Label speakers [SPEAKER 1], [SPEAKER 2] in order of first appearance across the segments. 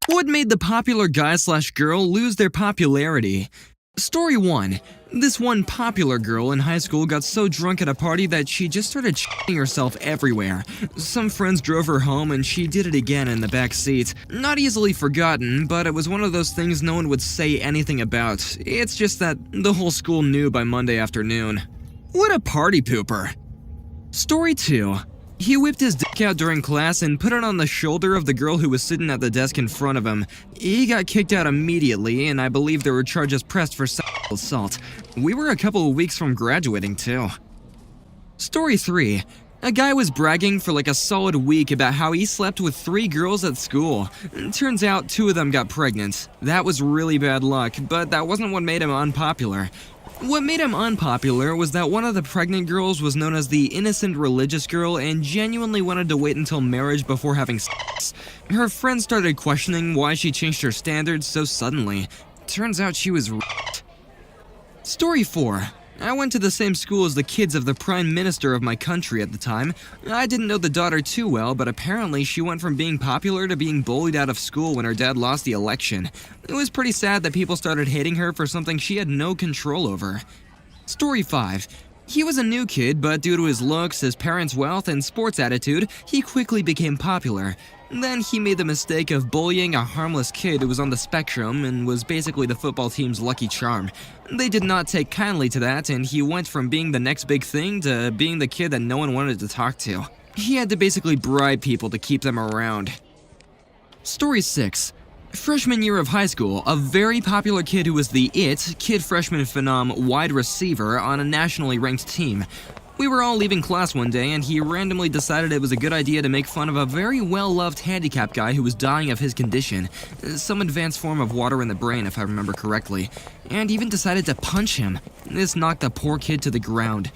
[SPEAKER 1] What made the popular guy/girl lose their popularity? Story 1. This one popular girl in high school got so drunk at a party that she just started shitting herself everywhere. Some friends drove her home and she did it again in the back seat. Not easily forgotten, but it was one of those things no one would say anything about. It's just that the whole school knew by Monday afternoon. What a party pooper. Story 2. He whipped his dick out during class and put it on the shoulder of the girl who was sitting at the desk in front of him. He got kicked out immediately, and I believe there were charges pressed for sexual assault. We were a couple of weeks from graduating, too. Story 3. A guy was bragging for like a solid week about how he slept with 3 girls at school. Turns out 2 of them got pregnant. That was really bad luck, but that wasn't what made him unpopular. What made him unpopular was that one of the pregnant girls was known as the innocent religious girl and genuinely wanted to wait until marriage before having sex. Her friends started questioning why she changed her standards so suddenly. Turns out she was raped. Story 4. I went to the same school as the kids of the prime minister of my country at the time. I didn't know the daughter too well, but apparently she went from being popular to being bullied out of school when her dad lost the election. It was pretty sad that people started hating her for something she had no control over. Story 5. He was a new kid, but due to his looks, his parents' wealth, and sports attitude, he quickly became popular. Then he made the mistake of bullying a harmless kid who was on the spectrum and was basically the football team's lucky charm. They did not take kindly to that, and he went from being the next big thing to being the kid that no one wanted to talk to. He had to basically bribe people to keep them around. Story 6. Freshman year of high school, a very popular kid who was the kid freshman phenom wide receiver on a nationally ranked team. We were all leaving class one day and he randomly decided it was a good idea to make fun of a very well-loved handicapped guy who was dying of his condition, some advanced form of water in the brain if I remember correctly, and even decided to punch him. This knocked the poor kid to the ground.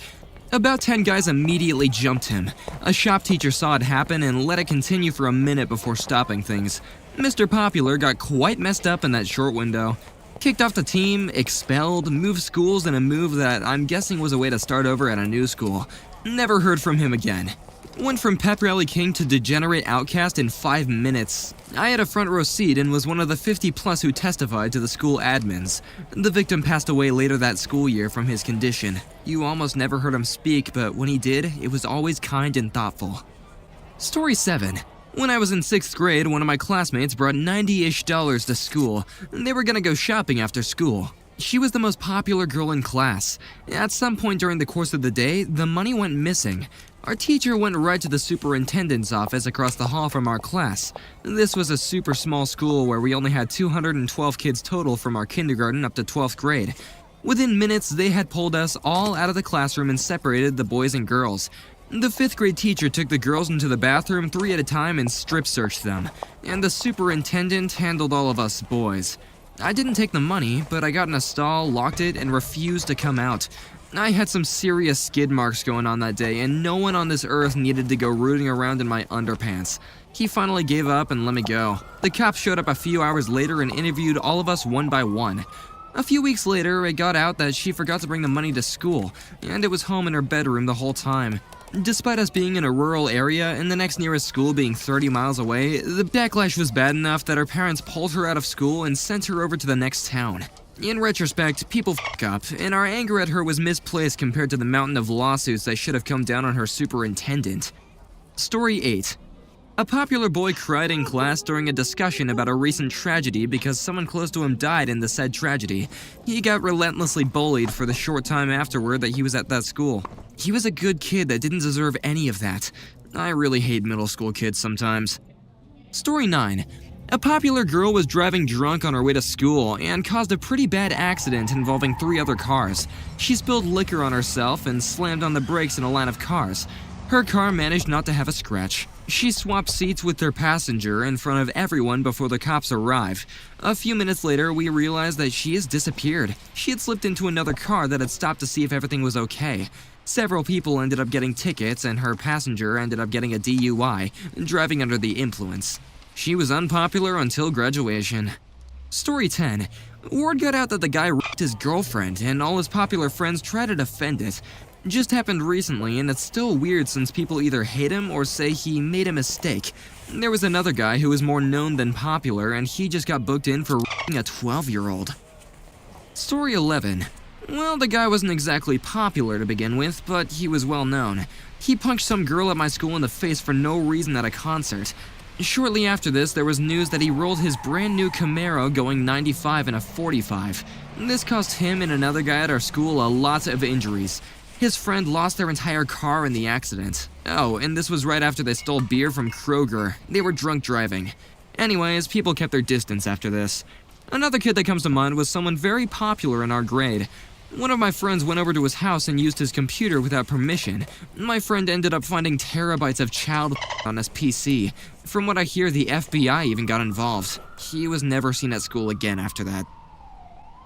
[SPEAKER 1] About 10 guys immediately jumped him. A shop teacher saw it happen and let it continue for a minute before stopping things. Mr. Popular got quite messed up in that short window. Kicked off the team, expelled, moved schools in a move that I'm guessing was a way to start over at a new school. Never heard from him again. Went from pep rally king to degenerate outcast in 5 minutes. I had a front row seat and was one of the 50+ who testified to the school admins. The victim passed away later that school year from his condition. You almost never heard him speak, but when he did, it was always kind and thoughtful. Story 7. When I was in 6th grade, one of my classmates brought $90-ish to school. They were gonna go shopping after school. She was the most popular girl in class. At some point during the course of the day, the money went missing. Our teacher went right to the superintendent's office across the hall from our class. This was a super small school where we only had 212 kids total from our kindergarten up to 12th grade. Within minutes, they had pulled us all out of the classroom and separated the boys and girls. The 5th grade teacher took the girls into the bathroom 3 at a time and strip searched them, and the superintendent handled all of us boys. I didn't take the money, but I got in a stall, locked it, and refused to come out. I had some serious skid marks going on that day, and no one on this earth needed to go rooting around in my underpants. He finally gave up and let me go. The cops showed up a few hours later and interviewed all of us one by one. A few weeks later, it got out that she forgot to bring the money to school, and it was home in her bedroom the whole time. Despite us being in a rural area and the next nearest school being 30 miles away, the backlash was bad enough that her parents pulled her out of school and sent her over to the next town. In retrospect, people f**k up, and our anger at her was misplaced compared to the mountain of lawsuits that should have come down on her superintendent. Story 8. A popular boy cried in class during a discussion about a recent tragedy because someone close to him died in the said tragedy. He got relentlessly bullied for the short time afterward that he was at that school. He was a good kid that didn't deserve any of that. I really hate middle school kids sometimes. Story 9. A popular girl was driving drunk on her way to school and caused a pretty bad accident involving 3 other cars. She spilled liquor on herself and slammed on the brakes in a line of cars. Her car managed not to have a scratch. She swapped seats with their passenger in front of everyone before the cops arrived. A few minutes later, we realized that she has disappeared. She had slipped into another car that had stopped to see if everything was okay. Several people ended up getting tickets, and her passenger ended up getting a DUI, driving under the influence. She was unpopular until graduation. Story 10. Word got out that the guy raped his girlfriend, and all his popular friends tried to defend it. Just happened recently, and it's still weird since people either hate him or say he made a mistake. There was another guy who was more known than popular, and he just got booked in for a 12-year-old. Story 11. Well, the guy wasn't exactly popular to begin with, but he was well known. He punched some girl at my school in the face for no reason at a concert. Shortly after this, there was news that he rolled his brand new Camaro going 95 in a 45. This cost him and another guy at our school a lot of injuries. His friend lost their entire car in the accident. Oh, and this was right after they stole beer from Kroger. They were drunk driving. Anyways, people kept their distance after this. Another kid that comes to mind was someone very popular in our grade. One of my friends went over to his house and used his computer without permission. My friend ended up finding terabytes of child on his PC. From what I hear, the FBI even got involved. He was never seen at school again after that.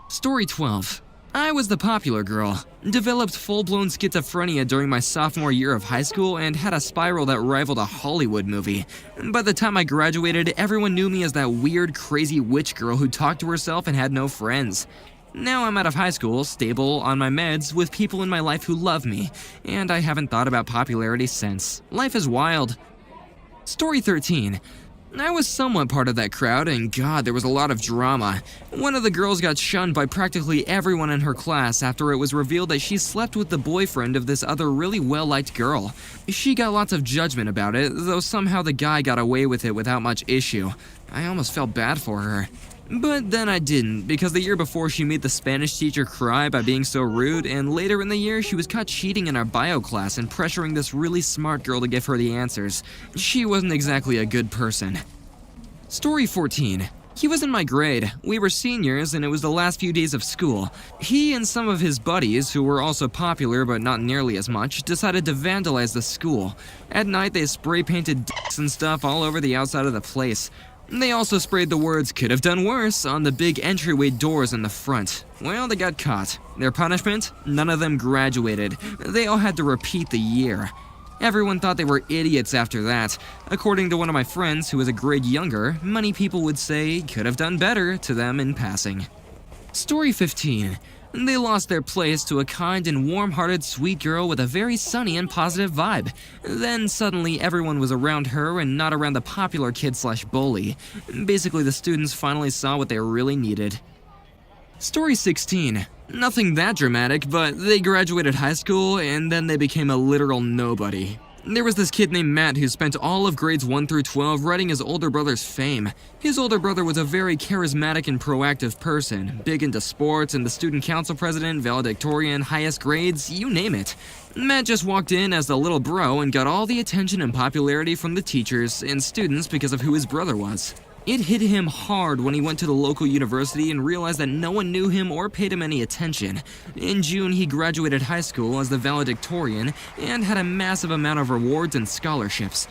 [SPEAKER 1] Story 12. I was the popular girl, developed full-blown schizophrenia during my sophomore year of high school, and had a spiral that rivaled a Hollywood movie. By the time I graduated, everyone knew me as that weird, crazy witch girl who talked to herself and had no friends. Now I'm out of high school, stable, on my meds, with people in my life who love me, and I haven't thought about popularity since. Life is wild. Story 13. I was somewhat part of that crowd, and God, there was a lot of drama. One of the girls got shunned by practically everyone in her class after it was revealed that she slept with the boyfriend of this other really well-liked girl. She got lots of judgment about it, though somehow the guy got away with it without much issue. I almost felt bad for her. But then I didn't, because the year before she made the Spanish teacher cry by being so rude, and later in the year she was caught cheating in our bio class and pressuring this really smart girl to give her the answers. She wasn't exactly a good person. Story 14. He was in my grade. We were seniors, and it was the last few days of school. He and some of his buddies, who were also popular but not nearly as much, decided to vandalize the school. At night, they spray-painted dicks and stuff all over the outside of the place. They also sprayed the words "could have done worse" on the big entryway doors in the front. Well, they got caught. Their punishment? None of them graduated. They all had to repeat the year. Everyone thought they were idiots after that. According to one of my friends who was a grade younger, many people would say "could have done better" to them in passing. Story 15. They lost their place to a kind and warm-hearted sweet girl with a very sunny and positive vibe. Then suddenly everyone was around her and not around the popular kid/bully. Basically, the students finally saw what they really needed. Story 16. Nothing that dramatic, but they graduated high school and then they became a literal nobody. There was this kid named Matt who spent all of grades 1 through 12 writing his older brother's fame. His older brother was a very charismatic and proactive person, big into sports and the student council president, valedictorian, highest grades, you name it. Matt just walked in as the little bro and got all the attention and popularity from the teachers and students because of who his brother was. It hit him hard when he went to the local university and realized that no one knew him or paid him any attention. In June, he graduated high school as the valedictorian and had a massive amount of rewards and scholarships.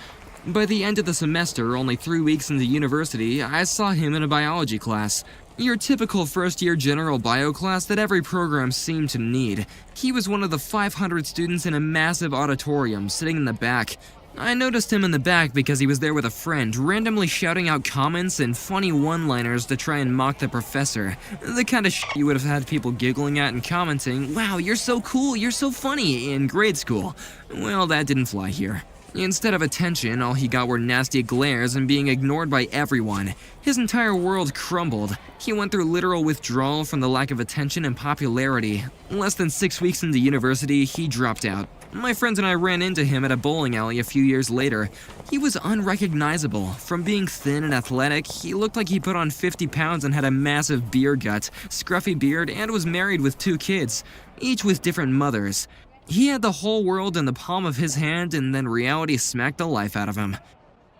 [SPEAKER 1] By the end of the semester, only 3 weeks into university, I saw him in a biology class. Your typical first-year general bio class that every program seemed to need. He was one of the 500 students in a massive auditorium, sitting in the back. I noticed him in the back because he was there with a friend, randomly shouting out comments and funny one-liners to try and mock the professor. The kind of shit you would have had people giggling at and commenting, "Wow, you're so cool, you're so funny," in grade school. Well, that didn't fly here. Instead of attention, all he got were nasty glares and being ignored by everyone. His entire world crumbled. He went through literal withdrawal from the lack of attention and popularity. Less than 6 weeks into university, he dropped out. My friends and I ran into him at a bowling alley a few years later. He was unrecognizable. From being thin and athletic, he looked like he put on 50 pounds and had a massive beer gut, scruffy beard, and was married with 2 kids, each with different mothers. He had the whole world in the palm of his hand, and then reality smacked the life out of him.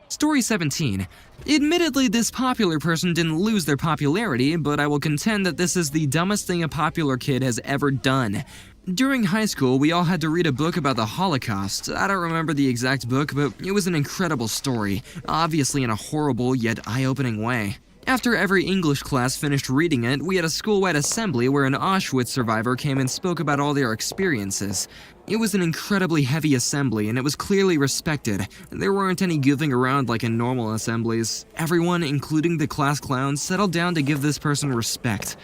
[SPEAKER 1] Story 17. Admittedly, this popular person didn't lose their popularity, but I will contend that this is the dumbest thing a popular kid has ever done. During high school, we all had to read a book about the Holocaust. I don't remember the exact book, but it was an incredible story, obviously in a horrible yet eye-opening way. After every English class finished reading it, we had a school-wide assembly where an Auschwitz survivor came and spoke about all their experiences. It was an incredibly heavy assembly, and it was clearly respected. There weren't any goofing around like in normal assemblies. Everyone, including the class clowns, settled down to give this person respect.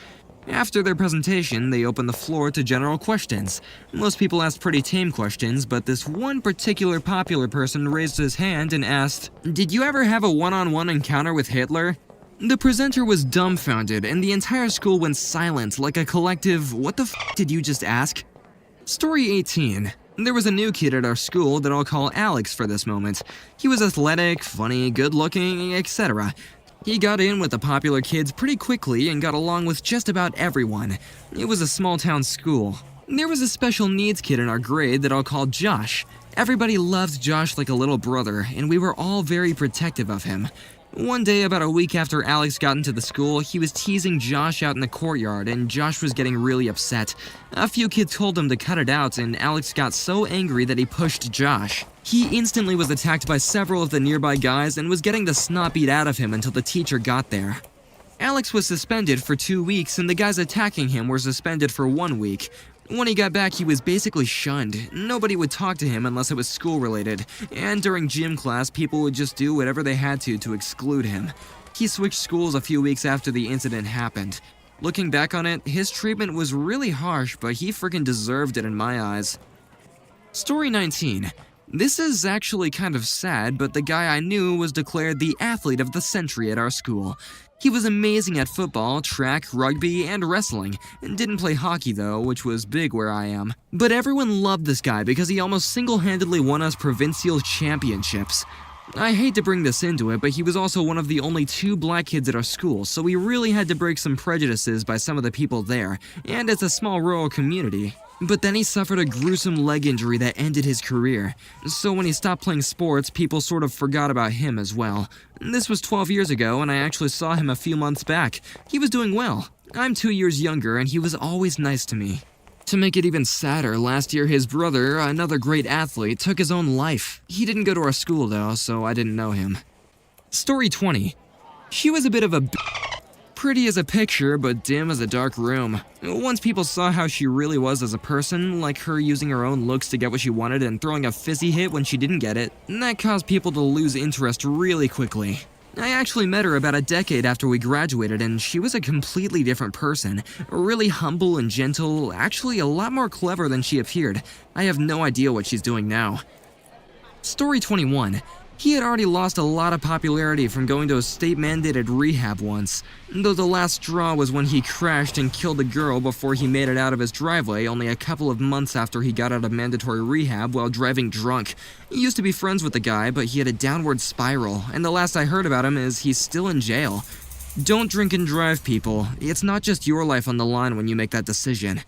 [SPEAKER 1] After their presentation, they opened the floor to general questions. Most people asked pretty tame questions, but this one particular popular person raised his hand and asked, "Did you ever have a one-on-one encounter with Hitler?" The presenter was dumbfounded, and the entire school went silent like a collective, "What the f did you just ask?" Story 18. There was a new kid at our school that I'll call Alex for this moment. He was athletic, funny, good-looking, etc. He got in with the popular kids pretty quickly and got along with just about everyone. It was a small-town school. There was a special needs kid in our grade that I'll call Josh. Everybody loved Josh like a little brother, and we were all very protective of him. One day, about a week after Alex got into the school, he was teasing Josh out in the courtyard, and Josh was getting really upset. A few kids told him to cut it out, and Alex got so angry that he pushed Josh. He instantly was attacked by several of the nearby guys and was getting the snot beat out of him until the teacher got there. Alex was suspended for 2 weeks, and the guys attacking him were suspended for 1 week. When he got back, he was basically shunned. Nobody would talk to him unless it was school-related, and during gym class, people would just do whatever they had to exclude him. He switched schools a few weeks after the incident happened. Looking back on it, his treatment was really harsh, but he freaking deserved it in my eyes. Story 19. This is actually kind of sad, but the guy I knew was declared the athlete of the century at our school. He was amazing at football, track, rugby, and wrestling. Didn't play hockey though, which was big where I am. But everyone loved this guy because he almost single-handedly won us provincial championships. I hate to bring this into it, but he was also one of the only 2 black kids at our school, so we really had to break some prejudices by some of the people there, and it's a small rural community. But then he suffered a gruesome leg injury that ended his career. So when he stopped playing sports, people sort of forgot about him as well. This was 12 years ago, and I actually saw him a few months back. He was doing well. I'm 2 years younger, and he was always nice to me. To make it even sadder, last year his brother, another great athlete, took his own life. He didn't go to our school though, so I didn't know him. Story 20. She was a bit of a pretty as a picture, but dim as a dark room. Once people saw how she really was as a person, like her using her own looks to get what she wanted and throwing a fizzy hit when she didn't get it, that caused people to lose interest really quickly. I actually met her about a decade after we graduated, and she was a completely different person. Really humble and gentle, actually a lot more clever than she appeared. I have no idea what she's doing now. Story 21. He had already lost a lot of popularity from going to a state-mandated rehab once, though the last straw was when he crashed and killed a girl before he made it out of his driveway only a couple of months after he got out of mandatory rehab while driving drunk. He used to be friends with the guy, but he had a downward spiral, and the last I heard about him is he's still in jail. Don't drink and drive, people. It's not just your life on the line when you make that decision.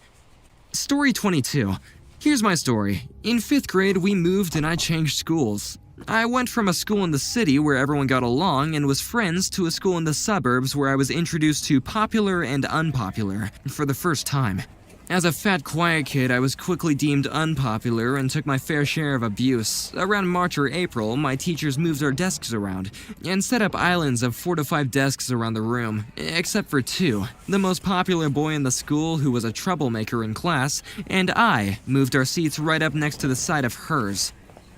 [SPEAKER 1] Story 22. Here's my story. In 5th grade, we moved and I changed schools. I went from a school in the city where everyone got along and was friends to a school in the suburbs where I was introduced to popular and unpopular for the first time. As a fat, quiet kid, I was quickly deemed unpopular and took my fair share of abuse. Around March or April, my teachers moved our desks around and set up islands of 4 to 5 desks around the room, except for 2. The most popular boy in the school, who was a troublemaker in class, and I moved our seats right up next to the side of hers.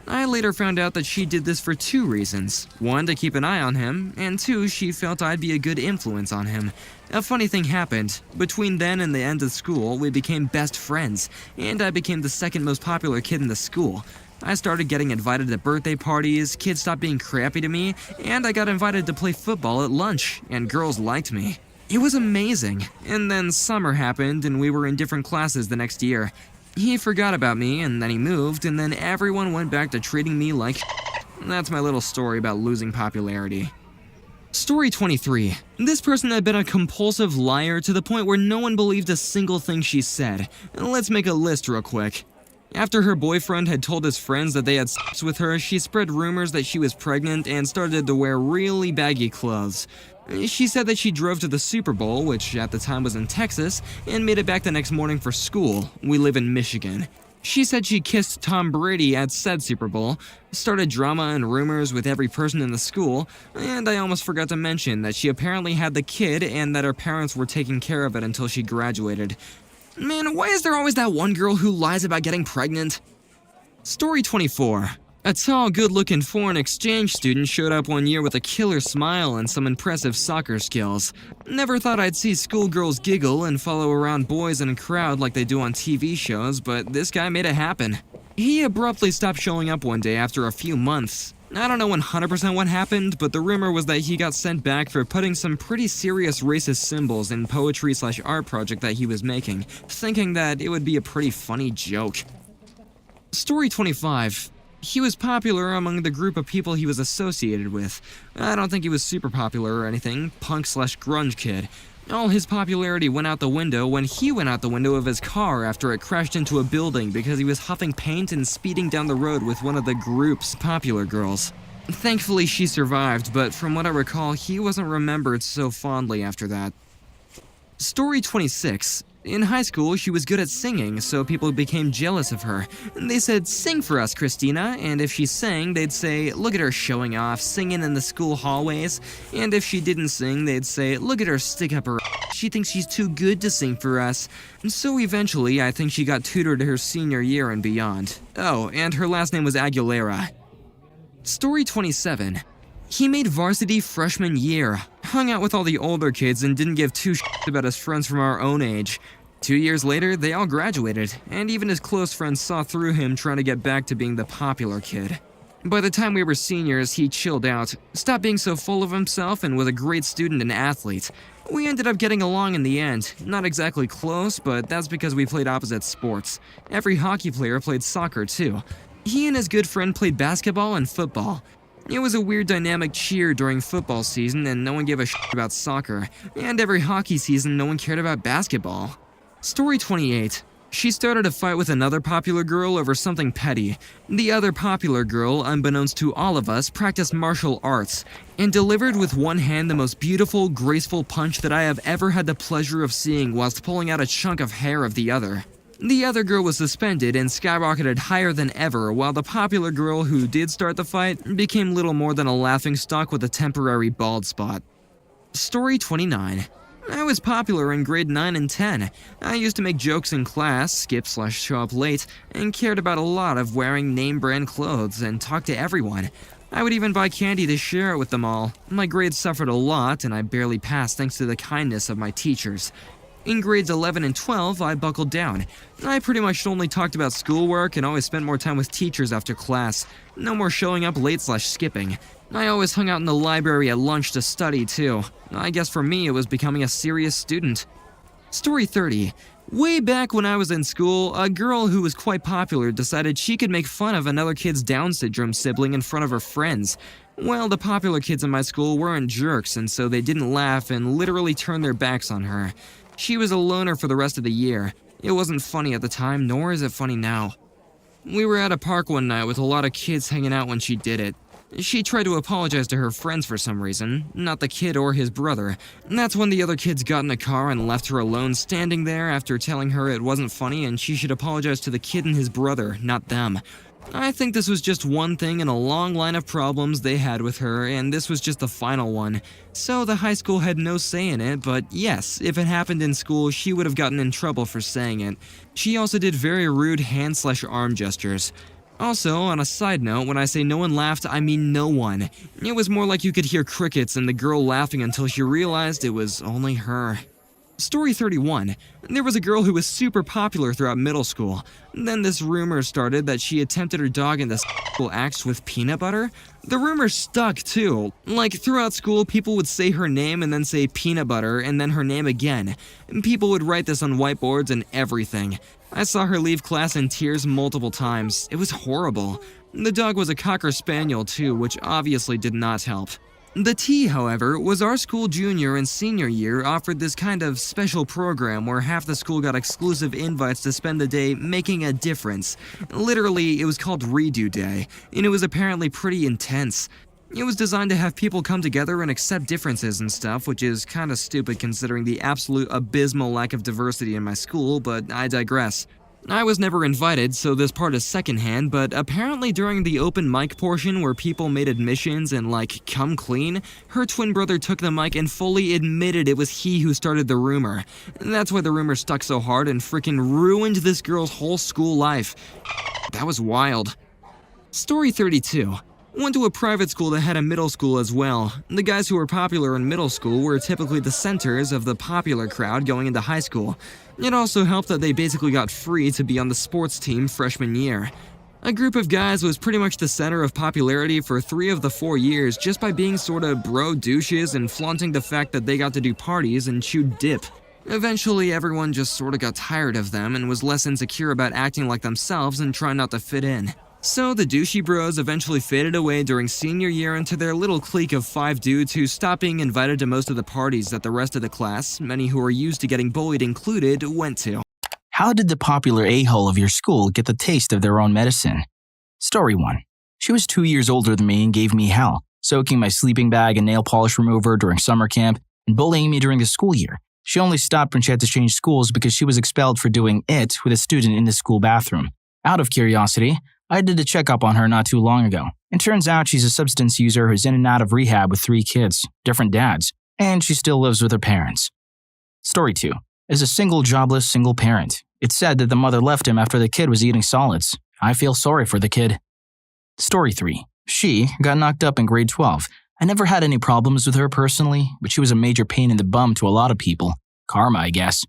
[SPEAKER 1] I later found out that she did this for 2 reasons. 1, to keep an eye on him, and 2, she felt I'd be a good influence on him. A funny thing happened. Between then and the end of school, we became best friends, and I became the 2nd most popular kid in the school. I started getting invited to birthday parties, kids stopped being crappy to me, and I got invited to play football at lunch, and girls liked me. It was amazing. And then summer happened, and we were in different classes the next year. He forgot about me, and then he moved, and then everyone went back to treating me like That's my little story about losing popularity. Story 23. This person had been a compulsive liar to the point where no one believed a single thing she said. Let's make a list real quick. After her boyfriend had told his friends that they had sex with her, she spread rumors that she was pregnant and started to wear really baggy clothes. She said that she drove to the Super Bowl, which at the time was in Texas, and made it back the next morning for school. We live in Michigan. She said she kissed Tom Brady at said Super Bowl, started drama and rumors with every person in the school, and I almost forgot to mention that she apparently had the kid and that her parents were taking care of it until she graduated. Man, why is there always that one girl who lies about getting pregnant? Story 24. A tall, good-looking foreign exchange student showed up one year with a killer smile and some impressive soccer skills. Never thought I'd see schoolgirls giggle and follow around boys in a crowd like they do on TV shows, but this guy made it happen. He abruptly stopped showing up one day after a few months. I don't know 100% what happened, but the rumor was that he got sent back for putting some pretty serious racist symbols in poetry/art project that he was making, thinking that it would be a pretty funny joke. Story 25. He was popular among the group of people he was associated with. I don't think he was super popular or anything, punk/grunge kid. All his popularity went out the window when he went out the window of his car after it crashed into a building because he was huffing paint and speeding down the road with one of the group's popular girls. Thankfully, she survived, but from what I recall, he wasn't remembered so fondly after that. Story 26. In high school, she was good at singing, so people became jealous of her. They said, "Sing for us, Christina," and if she sang, they'd say, "Look at her showing off, singing in the school hallways." And if she didn't sing, they'd say, "Look at her stick up her ass. She thinks she's too good to sing for us." And so eventually, I think she got tutored her senior year and beyond. Oh, and her last name was Aguilera. Story 27. He made varsity freshman year, hung out with all the older kids and didn't give two shits about his friends from our own age. 2 years later, they all graduated, and even his close friends saw through him trying to get back to being the popular kid. By the time we were seniors, he chilled out, stopped being so full of himself, and was a great student and athlete. We ended up getting along in the end. Not exactly close, but that's because we played opposite sports. Every hockey player played soccer too. He and his good friend played basketball and football. It was a weird dynamic cheer during football season and no one gave a shit about soccer, and every hockey season no one cared about basketball. Story 28. She started a fight with another popular girl over something petty. The other popular girl, unbeknownst to all of us, practiced martial arts and delivered with one hand the most beautiful, graceful punch that I have ever had the pleasure of seeing whilst pulling out a chunk of hair of the other. The other girl was suspended and skyrocketed higher than ever, while the popular girl who did start the fight became little more than a laughingstock with a temporary bald spot. Story 29. I was popular in grade 9 and 10. I used to make jokes in class, skip/show up late, and cared about a lot of wearing name-brand clothes and talk to everyone. I would even buy candy to share it with them all. My grades suffered a lot, and I barely passed thanks to the kindness of my teachers. In grades 11 and 12, I buckled down. I pretty much only talked about schoolwork and always spent more time with teachers after class. No more showing up late/skipping. I always hung out in the library at lunch to study too. I guess for me it was becoming a serious student. Story 30. Way back when I was in school, a girl who was quite popular decided she could make fun of another kid's Down syndrome sibling in front of her friends. Well, the popular kids in my school weren't jerks, and so they didn't laugh and literally turned their backs on her. She was a loner for the rest of the year. It wasn't funny at the time, nor is it funny now. We were at a park one night with a lot of kids hanging out when she did it. She tried to apologize to her friends for some reason, not the kid or his brother. That's when the other kids got in a car and left her alone standing there after telling her it wasn't funny and she should apologize to the kid and his brother, not them. I think this was just one thing in a long line of problems they had with her, and this was just the final one. So the high school had no say in it, but yes, if it happened in school, she would have gotten in trouble for saying it. She also did very rude hand/arm gestures. Also, on a side note, when I say no one laughed, I mean no one. It was more like you could hear crickets and the girl laughing until she realized it was only her. Story 31. There was a girl who was super popular throughout middle school. Then this rumor started that she attempted her dog in the sexual acts with peanut butter. The rumor stuck too. Like throughout school, people would say her name and then say peanut butter and then her name again. And people would write this on whiteboards and everything. I saw her leave class in tears multiple times. It was horrible. The dog was a Cocker Spaniel too, which obviously did not help. The tea, however, was our school junior and senior year offered this kind of special program where half the school got exclusive invites to spend the day making a difference. Literally, it was called Redo Day, and it was apparently pretty intense. It was designed to have people come together and accept differences and stuff, which is kinda stupid considering the absolute abysmal lack of diversity in my school, but I digress. I was never invited, so this part is secondhand, but apparently during the open mic portion where people made admissions and come clean, her twin brother took the mic and fully admitted it was he who started the rumor. That's why the rumor stuck so hard and freaking ruined this girl's whole school life. That was wild. Story 32. Went to a private school that had a middle school as well. The guys who were popular in middle school were typically the centers of the popular crowd going into high school. It also helped that they basically got free to be on the sports team freshman year. A group of guys was pretty much the center of popularity for 3 of the 4 years just by being sorta bro douches and flaunting the fact that they got to do parties and chew dip. Eventually, everyone just sorta got tired of them and was less insecure about acting like themselves and trying not to fit in. So the douchey bros eventually faded away during senior year into their little clique of 5 dudes who stopped being invited to most of the parties that the rest of the class, many who were used to getting bullied included, went to.
[SPEAKER 2] How did the popular a-hole of your school get the taste of their own medicine? Story 1. She was 2 years older than me and gave me hell, soaking my sleeping bag in nail polish remover during summer camp and bullying me during the school year. She only stopped when she had to change schools because she was expelled for doing it with a student in the school bathroom. Out of curiosity, I did a checkup on her not too long ago. It turns out she's a substance user who's in and out of rehab with 3 kids, different dads, and she still lives with her parents. Story 2. As a single jobless single parent, it's said that the mother left him after the kid was eating solids. I feel sorry for the kid. Story 3. She got knocked up in grade 12. I never had any problems with her personally, but she was a major pain in the bum to a lot of people. Karma, I guess.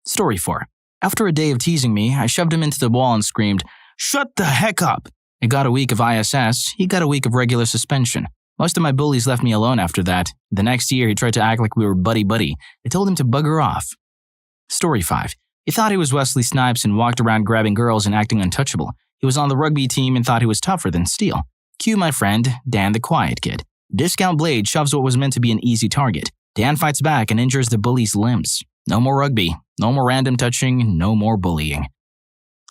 [SPEAKER 2] Story 4. After a day of teasing me, I shoved him into the wall and screamed, "Shut the heck up!" I got a week of ISS, he got a week of regular suspension. Most of my bullies left me alone after that. The next year, he tried to act like we were buddy-buddy. I told him to bugger off. Story 5. He thought he was Wesley Snipes and walked around grabbing girls and acting untouchable. He was on the rugby team and thought he was tougher than steel. Cue my friend, Dan the Quiet Kid. Discount Blade shoves what was meant to be an easy target. Dan fights back and injures the bully's limbs. No more rugby, no more random touching, no more bullying.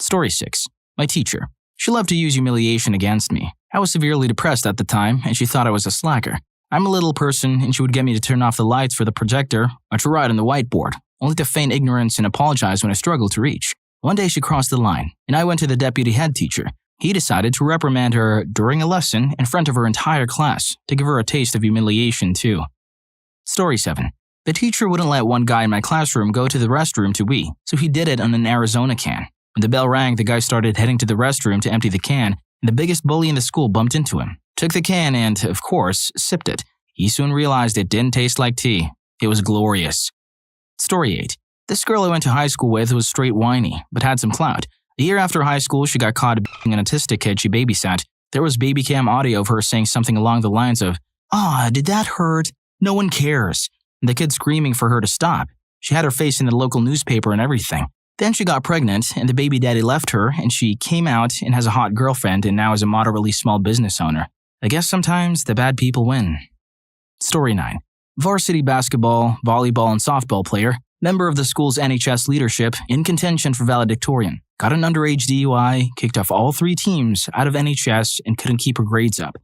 [SPEAKER 2] Story 6. My teacher. She loved to use humiliation against me. I was severely depressed at the time, and she thought I was a slacker. I'm a little person, and she would get me to turn off the lights for the projector or to write on the whiteboard, only to feign ignorance and apologize when I struggled to reach. One day she crossed the line, and I went to the deputy head teacher. He decided to reprimand her during a lesson in front of her entire class to give her a taste of humiliation too. Story 7. The teacher wouldn't let one guy in my classroom go to the restroom to wee, so he did it on an Arizona can. When the bell rang, the guy started heading to the restroom to empty the can, and the biggest bully in the school bumped into him, took the can and, of course, sipped it. He soon realized it didn't taste like tea. It was glorious. Story 8. This girl I went to high school with was straight whiny, but had some clout. A year after high school, she got caught being an autistic kid she babysat. There was baby cam audio of her saying something along the lines of, did that hurt? No one cares. And the kid screaming for her to stop. She had her face in the local newspaper and everything. Then she got pregnant, and the baby daddy left her, and she came out and has a hot girlfriend and now is a moderately small business owner. I guess sometimes the bad people win. Story 9. Varsity basketball, volleyball, and softball player, member of the school's NHS leadership, in contention for valedictorian. Got an underage DUI, kicked off all 3 teams out of NHS, and couldn't keep her grades up.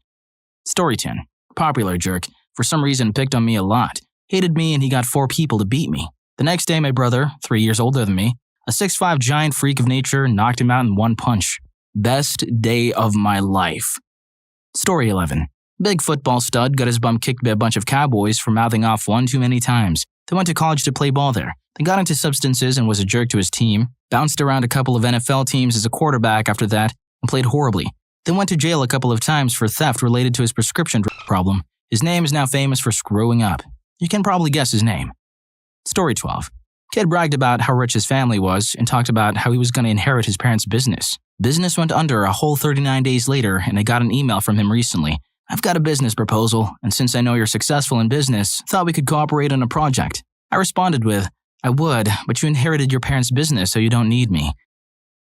[SPEAKER 2] Story 10. Popular jerk. For some reason picked on me a lot. Hated me and he got 4 people to beat me. The next day my brother, 3 years older than me, a 6'5" giant freak of nature, knocked him out in one punch. Best day of my life. Story 11. Big football stud got his bum kicked by a bunch of cowboys for mouthing off one too many times. They went to college to play ball there. Then got into substances and was a jerk to his team. Bounced around a couple of NFL teams as a quarterback after that and played horribly. Then went to jail a couple of times for theft related to his prescription drug problem. His name is now famous for screwing up. You can probably guess his name. Story 12. Kid bragged about how rich his family was and talked about how he was going to inherit his parents' business. Business went under a whole 39 days later, and I got an email from him recently. I've got a business proposal, and since I know you're successful in business, thought we could cooperate on a project. I responded with, I would, but you inherited your parents' business, so you don't need me.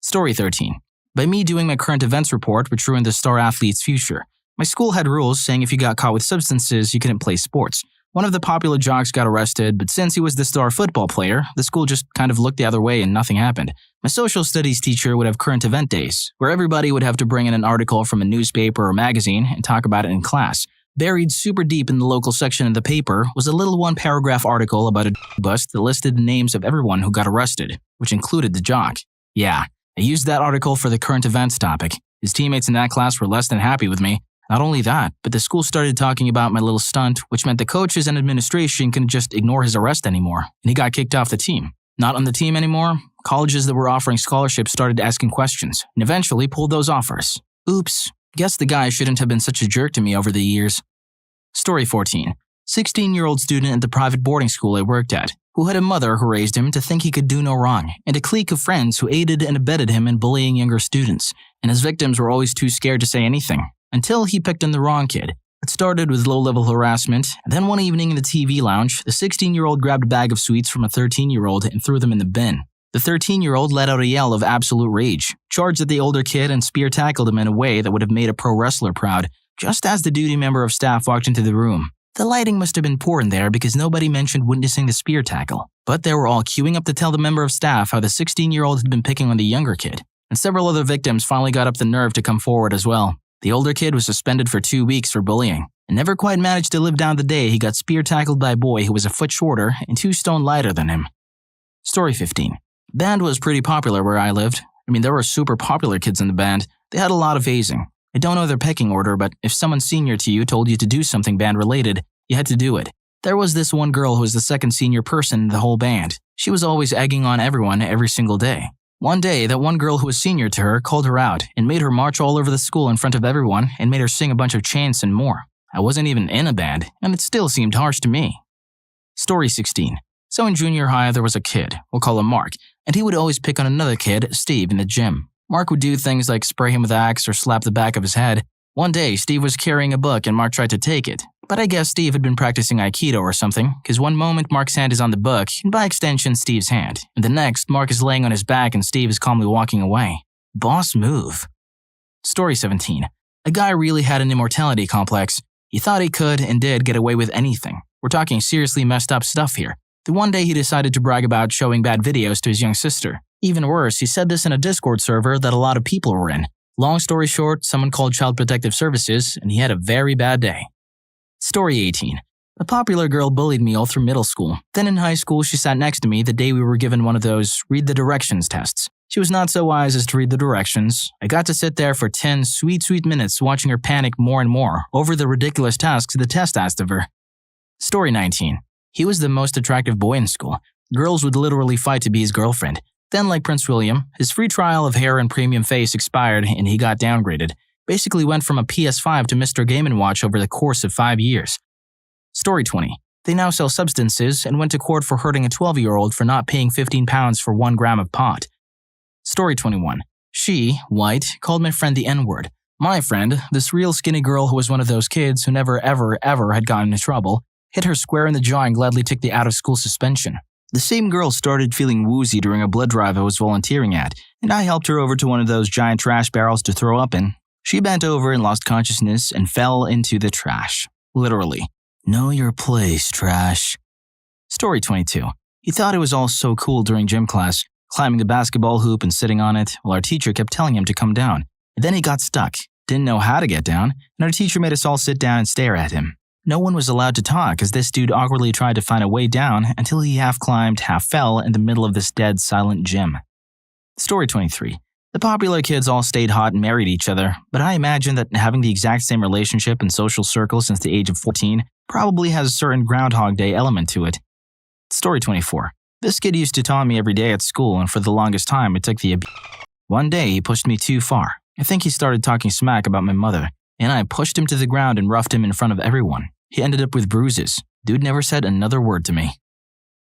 [SPEAKER 2] Story 13. By me doing my current events report, which ruined the star athlete's future. My school had rules saying if you got caught with substances, you couldn't play sports. One of the popular jocks got arrested, but since he was the star football player, the school just kind of looked the other way and nothing happened. My social studies teacher would have current event days, where everybody would have to bring in an article from a newspaper or magazine and talk about it in class. Buried super deep in the local section of the paper was a little one-paragraph article about a bust that listed the names of everyone who got arrested, which included the jock. Yeah, I used that article for the current events topic. His teammates in that class were less than happy with me. Not only that, but the school started talking about my little stunt, which meant the coaches and administration couldn't just ignore his arrest anymore, and he got kicked off the team. Not on the team anymore, colleges that were offering scholarships started asking questions, and eventually pulled those offers. Oops, Guess the guy shouldn't have been such a jerk to me over the years. Story 14. 16-year-old student at the private boarding school I worked at, who had a mother who raised him to think he could do no wrong, and a clique of friends who aided and abetted him in bullying younger students, and his victims were always too scared to say anything, until he picked on the wrong kid. It started with low-level harassment, and then one evening in the TV lounge, the 16-year-old grabbed a bag of sweets from a 13-year-old and threw them in the bin. The 13-year-old let out a yell of absolute rage, charged at the older kid and spear-tackled him in a way that would have made a pro wrestler proud, just as the duty member of staff walked into the room. The lighting must have been poor in there because nobody mentioned witnessing the spear tackle, but they were all queuing up to tell the member of staff how the 16-year-old had been picking on the younger kid, and several other victims finally got up the nerve to come forward as well. The older kid was suspended for 2 weeks for bullying, and never quite managed to live down the day he got spear-tackled by a boy who was a foot shorter and 2 stone lighter than him. Story 15. Band was pretty popular where I lived. There were super popular kids in the band. They had a lot of hazing. I don't know their pecking order, but if someone senior to you told you to do something band-related, you had to do it. There was this one girl who was the second senior person in the whole band. She was always egging on everyone every single day. One day, that one girl who was senior to her called her out and made her march all over the school in front of everyone and made her sing a bunch of chants and more. I wasn't even in a band, and it still seemed harsh to me. Story 16. So in junior high, there was a kid, we'll call him Mark, and he would always pick on another kid, Steve, in the gym. Mark would do things like spray him with Axe or slap the back of his head. One day, Steve was carrying a book and Mark tried to take it, but I guess Steve had been practicing Aikido or something, because one moment Mark's hand is on the book, and by extension Steve's hand, and the next, Mark is laying on his back and Steve is calmly walking away. Boss move. Story 17. A guy really had an immortality complex. He thought he could and did get away with anything. We're talking seriously messed up stuff here. The one day he decided to brag about showing bad videos to his young sister. Even worse, he said this in a Discord server that a lot of people were in. Long story short, someone called Child Protective Services, and he had a very bad day. Story 18. A popular girl bullied me all through middle school. Then in high school, she sat next to me the day we were given one of those read the directions tests. She was not so wise as to read the directions. I got to sit there for 10 sweet minutes watching her panic more and more over the ridiculous tasks the test asked of her. Story 19. He was the most attractive boy in school. Girls would literally fight to be his girlfriend. Then, like Prince William, his free trial of hair and premium face expired and he got downgraded. Basically went from a PS5 to Mr. Game & Watch over the course of 5 years. Story 20. They now sell substances and went to court for hurting a 12-year-old for not paying £15 for 1 gram of pot. Story 21. She, white, called my friend the N-word. My friend, this real skinny girl who was one of those kids who never ever had gotten into trouble, hit her square in the jaw and gladly took the out-of-school suspension. The same girl started feeling woozy during a blood drive I was volunteering at, and I helped her over to one of those giant trash barrels to throw up in. She bent over and lost consciousness and fell into the trash. Literally. Know your place, trash. Story 22. He thought it was all so cool during gym class, climbing the basketball hoop and sitting on it, while our teacher kept telling him to come down. And then he got stuck, didn't know how to get down, and our teacher made us all sit down and stare at him. No one was allowed to talk as this dude awkwardly tried to find a way down until he half climbed, half fell in the middle of this dead, silent gym. Story 23. The popular kids all stayed hot and married each other, but I imagine that having the exact same relationship and social circle since the age of 14 probably has a certain Groundhog Day element to it. Story 24. This kid used to taunt me every day at school, and for the longest time I took the abuse. One day he pushed me too far. I think he started talking smack about my mother, and I pushed him to the ground and roughed him in front of everyone. He ended up with bruises. Dude never said another word to me.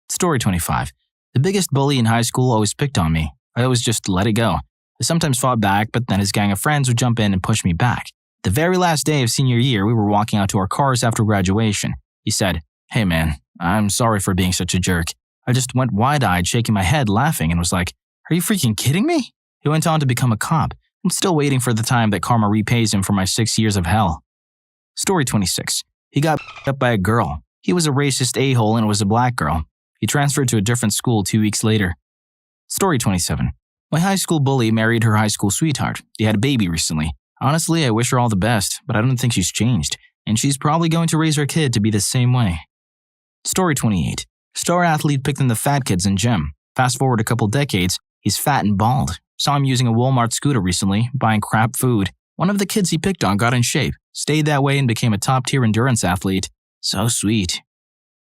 [SPEAKER 2] Story 25. The biggest bully in high school always picked on me. I always just let it go. I sometimes fought back, but then his gang of friends would jump in and push me back. The very last day of senior year, we were walking out to our cars after graduation. He said, "Hey man, I'm sorry for being such a jerk." I just went wide-eyed, shaking my head, laughing, and was like, "Are you freaking kidding me?" He went on to become a cop. I'm still waiting for the time that karma repays him for my 6 years of hell. Story 26. He got up by a girl. He was a racist a-hole and it was a black girl. He transferred to a different school 2 weeks later. Story 27. My high school bully married her high school sweetheart. They had a baby recently. Honestly, I wish her all the best, but I don't think she's changed, and she's probably going to raise her kid to be the same way. Story 28. Star athlete picked on the fat kids in gym. Fast forward a couple decades, he's fat and bald. Saw him using a Walmart scooter recently, buying crap food. One of the kids he picked on got in shape, stayed that way and became a top-tier endurance athlete. So sweet.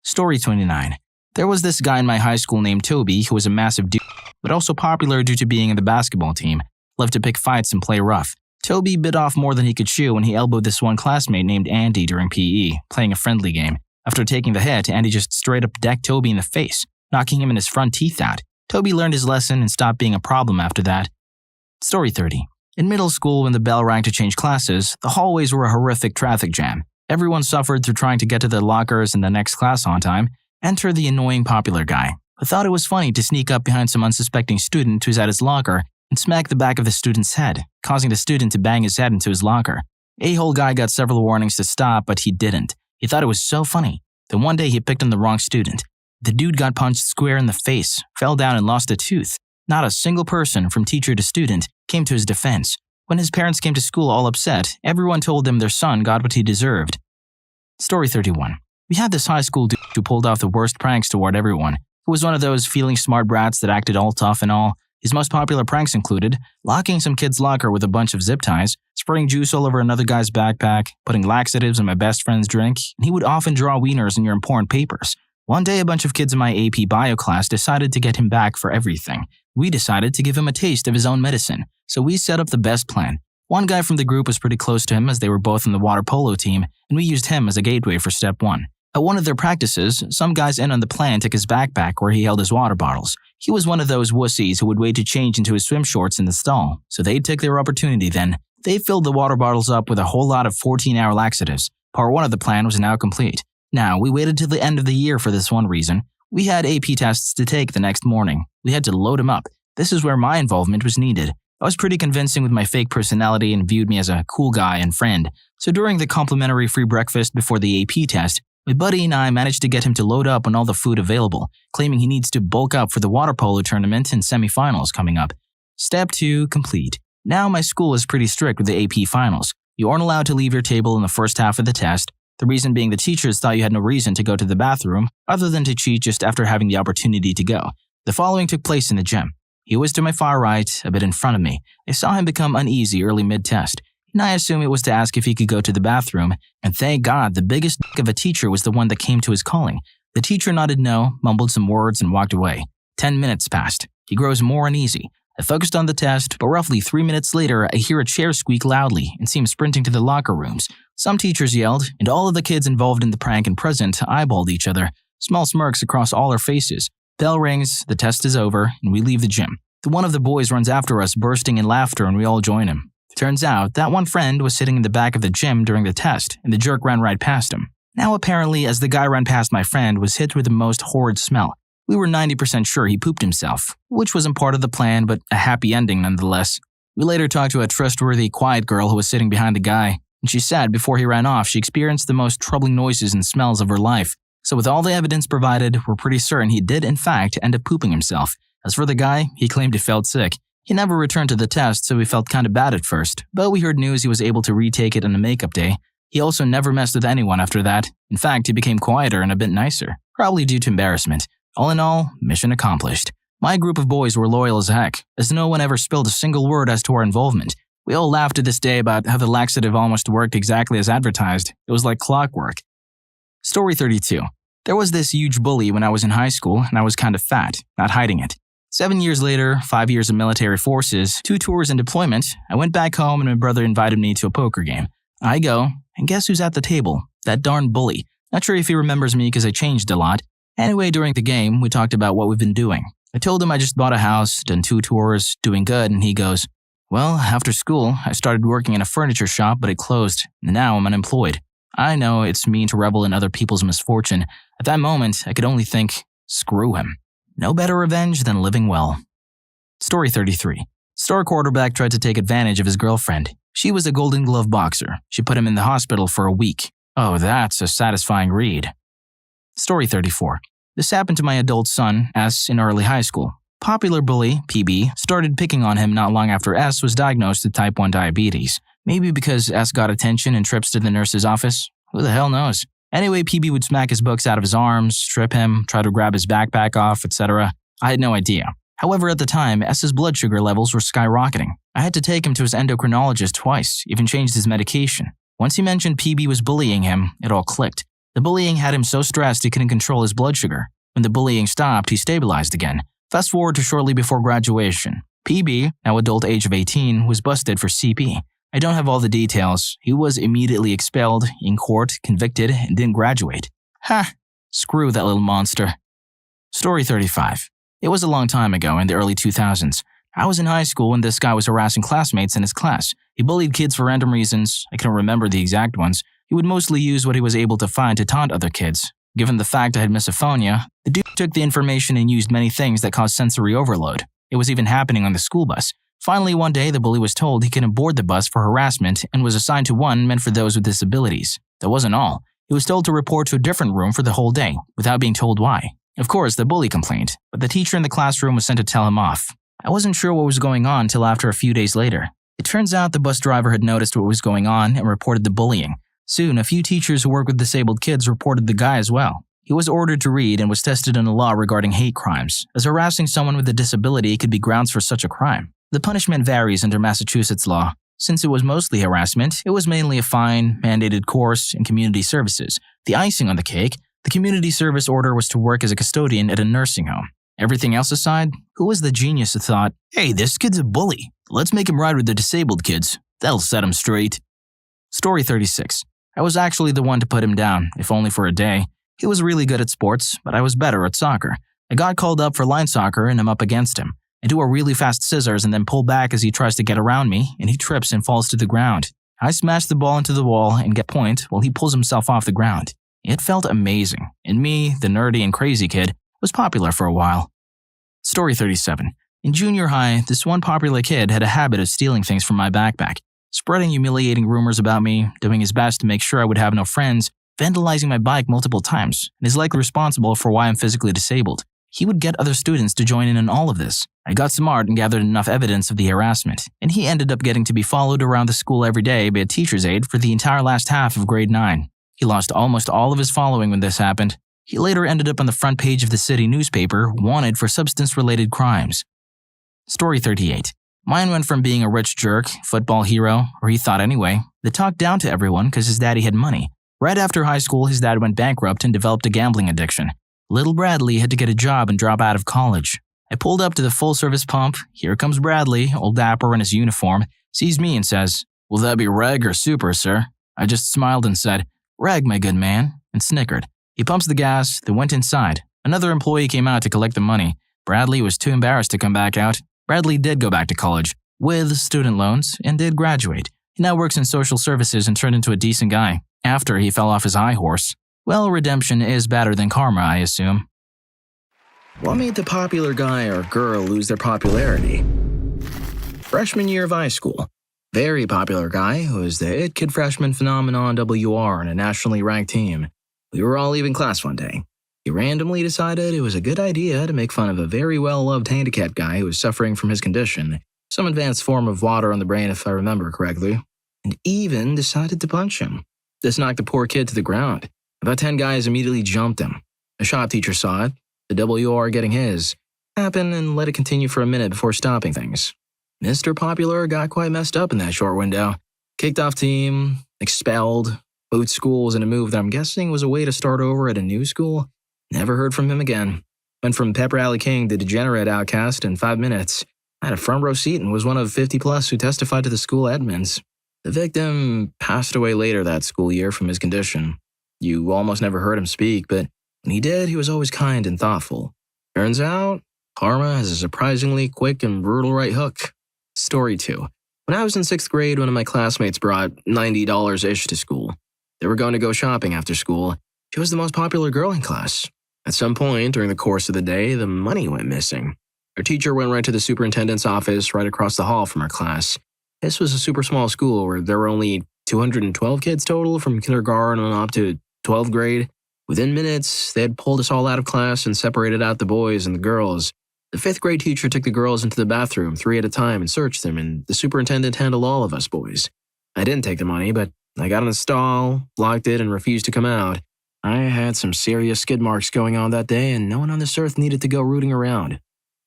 [SPEAKER 2] Story 29. There was this guy in my high school named Toby who was a massive dude, but also popular due to being in the basketball team. Loved to pick fights and play rough. Toby bit off more than he could chew when he elbowed this one classmate named Andy during PE, playing a friendly game. After taking the hit, Andy just straight up decked Toby in the face, knocking him and his front teeth out. Toby learned his lesson and stopped being a problem after that. Story 30. In middle school, when the bell rang to change classes, the hallways were a horrific traffic jam. Everyone suffered through trying to get to their lockers in the next class on time. Enter the annoying popular guy, who thought it was funny to sneak up behind some unsuspecting student who's at his locker and smack the back of the student's head, causing the student to bang his head into his locker. A-hole guy got several warnings to stop, but he didn't. He thought it was so funny. Then one day he picked on the wrong student. The dude got punched square in the face, fell down and lost a tooth. Not a single person, from teacher to student, came to his defense. When his parents came to school all upset, everyone told them their son got what he deserved. Story 31. We had this high school dude who pulled off the worst pranks toward everyone. He was one of those feeling smart brats that acted all tough and all. His most popular pranks included locking some kid's locker with a bunch of zip ties, spraying juice all over another guy's backpack, putting laxatives in my best friend's drink, and he would often draw wieners in your important papers. One day, a bunch of kids in my AP bio class decided to get him back for everything. We decided to give him a taste of his own medicine, so we set up the best plan. One guy from the group was pretty close to him as they were both in the water polo team, and we used him as a gateway for step one. At one of their practices, some guys in on the plan took his backpack where he held his water bottles. He was one of those wussies who would wait to change into his swim shorts in the stall, so they took their opportunity then. They filled the water bottles up with a whole lot of 14-hour laxatives. Part one of the plan was now complete. Now, we waited till the end of the year for this one reason. We had AP tests to take the next morning. We had to load him up. This is where my involvement was needed. I was pretty convincing with my fake personality and viewed me as a cool guy and friend. So during the complimentary free breakfast before the AP test, my buddy and I managed to get him to load up on all the food available, claiming he needs to bulk up for the water polo tournament and semifinals coming up. Step 2 complete. Now my school is pretty strict with the AP finals. You aren't allowed to leave your table in the first half of the test. The reason being the teachers thought you had no reason to go to the bathroom other than to cheat just after having the opportunity to go. The following took place in the gym. He was to my far right, a bit in front of me. I saw him become uneasy early mid-test, and I assume it was to ask if he could go to the bathroom, and thank God the biggest dick of a teacher was the one that came to his calling. The teacher nodded no, mumbled some words, and walked away. 10 minutes passed. He grows more uneasy. I focused on the test, but roughly 3 minutes later, I hear a chair squeak loudly and see him sprinting to the locker rooms. Some teachers yelled, and all of the kids involved in the prank and present eyeballed each other. Small smirks across all our faces. Bell rings, the test is over, and we leave the gym. One of the boys runs after us, bursting in laughter, and we all join him. Turns out that one friend was sitting in the back of the gym during the test, and the jerk ran right past him. Now apparently, as the guy ran past my friend, was hit with the most horrid smell. We were 90% sure he pooped himself, which wasn't part of the plan, but a happy ending nonetheless. We later talked to a trustworthy, quiet girl who was sitting behind the guy, and she said before he ran off she experienced the most troubling noises and smells of her life. So with all the evidence provided, we're pretty certain he did in fact end up pooping himself. As for the guy, he claimed he felt sick. He never returned to the test, so we felt kinda bad at first, but we heard news he was able to retake it on a makeup day. He also never messed with anyone after that. In fact, he became quieter and a bit nicer, probably due to embarrassment. All in all, mission accomplished. My group of boys were loyal as heck, as no one ever spilled a single word as to our involvement. We all laughed to this day about how the laxative almost worked exactly as advertised. It was like clockwork. Story 32. There was this huge bully when I was in high school, and I was kind of fat, not hiding it. 7 years later, 5 years of military forces, 2 tours and deployment, I went back home and my brother invited me to a poker game. I go, and guess who's at the table? That darn bully. Not sure if he remembers me because I changed a lot. Anyway, during the game, we talked about what we've been doing. I told him I just bought a house, done 2 tours, doing good, and he goes, well, after school, I started working in a furniture shop, but it closed, and now I'm unemployed. I know it's mean to revel in other people's misfortune. At that moment, I could only think, screw him. No better revenge than living well. Story 33. Star quarterback tried to take advantage of his girlfriend. She was a Golden Glove boxer. She put him in the hospital for a week. Oh, that's a satisfying read. Story 34. This happened to my adult son, S, in early high school. Popular bully, PB, started picking on him not long after S was diagnosed with type 1 diabetes. Maybe because S got attention and trips to the nurse's office? Who the hell knows? Anyway, PB would smack his books out of his arms, trip him, try to grab his backpack off, etc. I had no idea. However, at the time, S's blood sugar levels were skyrocketing. I had to take him to his endocrinologist twice, even changed his medication. Once he mentioned PB was bullying him, it all clicked. The bullying had him so stressed he couldn't control his blood sugar. When the bullying stopped, he stabilized again. Fast forward to shortly before graduation. PB, now adult age of 18, was busted for CP. I don't have all the details. He was immediately expelled, in court, convicted, and didn't graduate. Ha! Screw that little monster. Story 35. It was a long time ago, in the early 2000s. I was in high school and this guy was harassing classmates in his class. He bullied kids for random reasons. I can't remember the exact ones. He would mostly use what he was able to find to taunt other kids. Given the fact I had misophonia, the dude took the information and used many things that caused sensory overload. It was even happening on the school bus. Finally, one day, the bully was told he couldn't board the bus for harassment and was assigned to one meant for those with disabilities. That wasn't all. He was told to report to a different room for the whole day, without being told why. Of course, the bully complained, but the teacher in the classroom was sent to tell him off. I wasn't sure what was going on until after a few days later. It turns out the bus driver had noticed what was going on and reported the bullying. Soon, a few teachers who work with disabled kids reported the guy as well. He was ordered to read and was tested in a law regarding hate crimes, as harassing someone with a disability could be grounds for such a crime. The punishment varies under Massachusetts law. Since it was mostly harassment, it was mainly a fine, mandated course, and community services. The icing on the cake, the community service order was to work as a custodian at a nursing home. Everything else aside, who was the genius who thought, "Hey, this kid's a bully. Let's make him ride with the disabled kids. That'll set him straight." Story 36. I was actually the one to put him down, if only for a day. He was really good at sports, but I was better at soccer. I got called up for line soccer and I'm up against him. I do a really fast scissors and then pull back as he tries to get around me, and he trips and falls to the ground. I smash the ball into the wall and get point while he pulls himself off the ground. It felt amazing, and me, the nerdy and crazy kid, was popular for a while. Story 37. In junior high, this one popular kid had a habit of stealing things from my backpack, spreading humiliating rumors about me, doing his best to make sure I would have no friends, vandalizing my bike multiple times, and is likely responsible for why I'm physically disabled. He would get other students to join in all of this. I got smart and gathered enough evidence of the harassment, and he ended up getting to be followed around the school every day by a teacher's aide for the entire last half of grade 9. He lost almost all of his following when this happened. He later ended up on the front page of the city newspaper, wanted for substance-related crimes. Story 38. Mine went from being a rich jerk, football hero, or he thought anyway, that talked down to everyone because his daddy had money. Right after high school, his dad went bankrupt and developed a gambling addiction. Little Bradley had to get a job and drop out of college. I pulled up to the full-service pump. Here comes Bradley, all dapper in his uniform, sees me and says, "Will that be reg or super, sir?" I just smiled and said, "Reg, my good man," and snickered. He pumps the gas, then went inside. Another employee came out to collect the money. Bradley was too embarrassed to come back out. Bradley did go back to college, with student loans, and did graduate. He now works in social services and turned into a decent guy, after he fell off his high horse. Well, redemption is better than karma, I assume.
[SPEAKER 3] What made the popular guy or girl lose their popularity? Freshman year of high school. Very popular guy who was the it kid freshman phenomenon WR on a nationally ranked team. We were all leaving class one day. He randomly decided it was a good idea to make fun of a very well-loved handicapped guy who was suffering from his condition, some advanced form of water on the brain if I remember correctly, and even decided to punch him. This knocked the poor kid to the ground. About 10 guys immediately jumped him. A shop teacher saw it, the WR getting his, happen and let it continue for a minute before stopping things. Mr. Popular got quite messed up in that short window. Kicked off team, expelled, moved schools in a move that I'm guessing was a way to start over at a new school. Never heard from him again. Went from pep rally king to degenerate outcast in 5 minutes. I had a front row seat and was one of 50 plus who testified to the school admins. The victim passed away later that school year from his condition. You almost never heard him speak, but when he did, he was always kind and thoughtful. Turns out, karma has a surprisingly quick and brutal right hook. Story 2. When I was in 6th grade, one of my classmates brought $90-ish to school. They were going to go shopping after school. She was the most popular girl in class. At some point during the course of the day, the money went missing. Our teacher went right to the superintendent's office right across the hall from our class. This was a super small school where there were only 212 kids total from kindergarten on up to 12th grade. Within minutes, they had pulled us all out of class and separated out the boys and the girls. The 5th grade teacher took the girls into the bathroom 3 at a time and searched them, and the superintendent handled all of us boys. I didn't take the money, but I got in the stall, locked it, and refused to come out. I had some serious skid marks going on that day, and no one on this earth needed to go rooting around.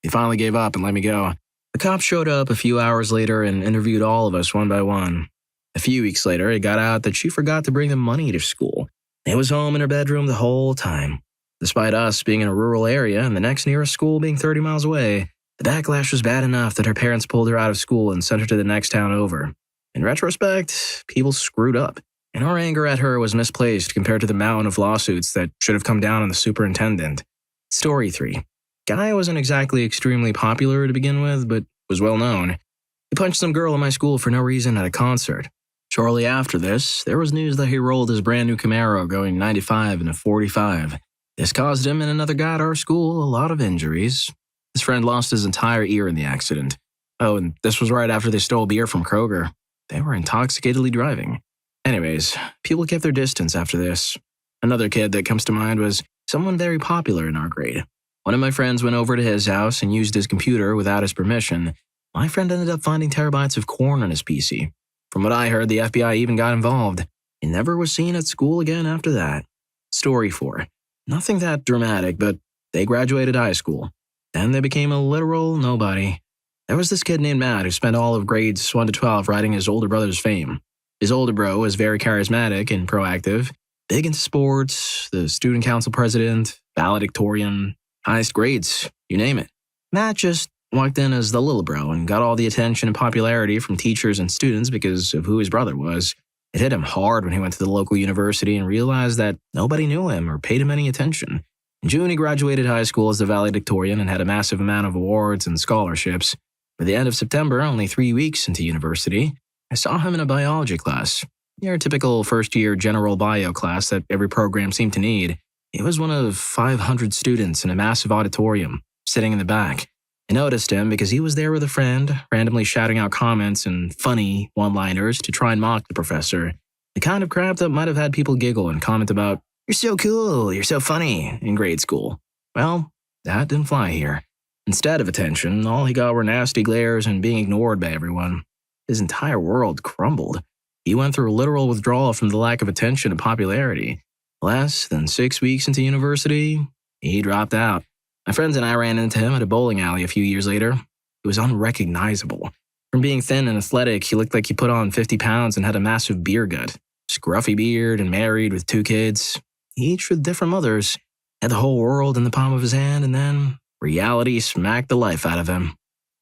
[SPEAKER 3] They finally gave up and let me go. The cops showed up a few hours later and interviewed all of us one by one. A few weeks later, it got out that she forgot to bring the money to school. It was home in her bedroom the whole time. Despite us being in a rural area and the next nearest school being 30 miles away, the backlash was bad enough that her parents pulled her out of school and sent her to the next town over. In retrospect, people screwed up, and our anger at her was misplaced compared to the mountain of lawsuits that should have come down on the superintendent. Story 3. Guy wasn't exactly extremely popular to begin with, but was well known. He punched some girl in my school for no reason at a concert. Shortly after this, there was news that he rolled his brand new Camaro going 95 in a 45. This caused him and another guy at our school a lot of injuries. His friend lost his entire ear in the accident. Oh, and this was right after they stole beer from Kroger. They were intoxicatedly driving. Anyways, people kept their distance after this. Another kid that comes to mind was someone very popular in our grade. One of my friends went over to his house and used his computer without his permission. My friend ended up finding terabytes of corn on his PC. From what I heard, the FBI even got involved. He never was seen at school again after that. Story 4. Nothing that dramatic, but they graduated high school. Then they became a literal nobody. There was this kid named Matt who spent all of grades 1 to 12 riding his older brother's fame. His older bro was very charismatic and proactive, big into sports, the student council president, valedictorian, highest grades, you name it. Matt just walked in as the little bro and got all the attention and popularity from teachers and students because of who his brother was. It hit him hard when he went to the local university and realized that nobody knew him or paid him any attention. In June, he graduated high school as the valedictorian and had a massive amount of awards and scholarships. By the end of September, only 3 weeks into university, I saw him in a biology class. Your typical first-year general bio class that every program seemed to need. He was one of 500 students in a massive auditorium, sitting in the back. I noticed him because he was there with a friend, randomly shouting out comments and funny one-liners to try and mock the professor. The kind of crap that might have had people giggle and comment about, "You're so cool, you're so funny," in grade school. Well, that didn't fly here. Instead of attention, all he got were nasty glares and being ignored by everyone. His entire world crumbled. He went through a literal withdrawal from the lack of attention and popularity. Less than 6 weeks into university, he dropped out. My friends and I ran into him at a bowling alley a few years later. He was unrecognizable. From being thin and athletic, he looked like he put on 50 pounds and had a massive beer gut. Scruffy beard and married with 2 kids, each with different mothers. Had the whole world in the palm of his hand, and then reality smacked the life out of him.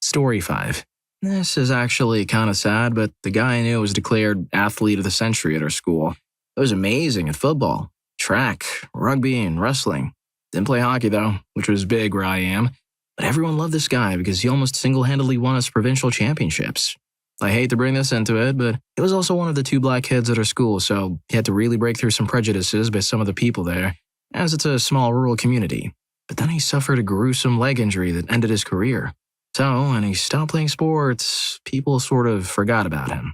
[SPEAKER 3] Story 5. This is actually kind of sad, but the guy I knew was declared athlete of the century at our school. It was amazing at football, track, rugby, and wrestling. Didn't play hockey though, which was big where I am. But everyone loved this guy because he almost single-handedly won us provincial championships. I hate to bring this into it, but he was also one of the 2 black kids at our school, so he had to really break through some prejudices by some of the people there, as it's a small rural community. But then he suffered a gruesome leg injury that ended his career. So, when he stopped playing sports, people sort of forgot about him.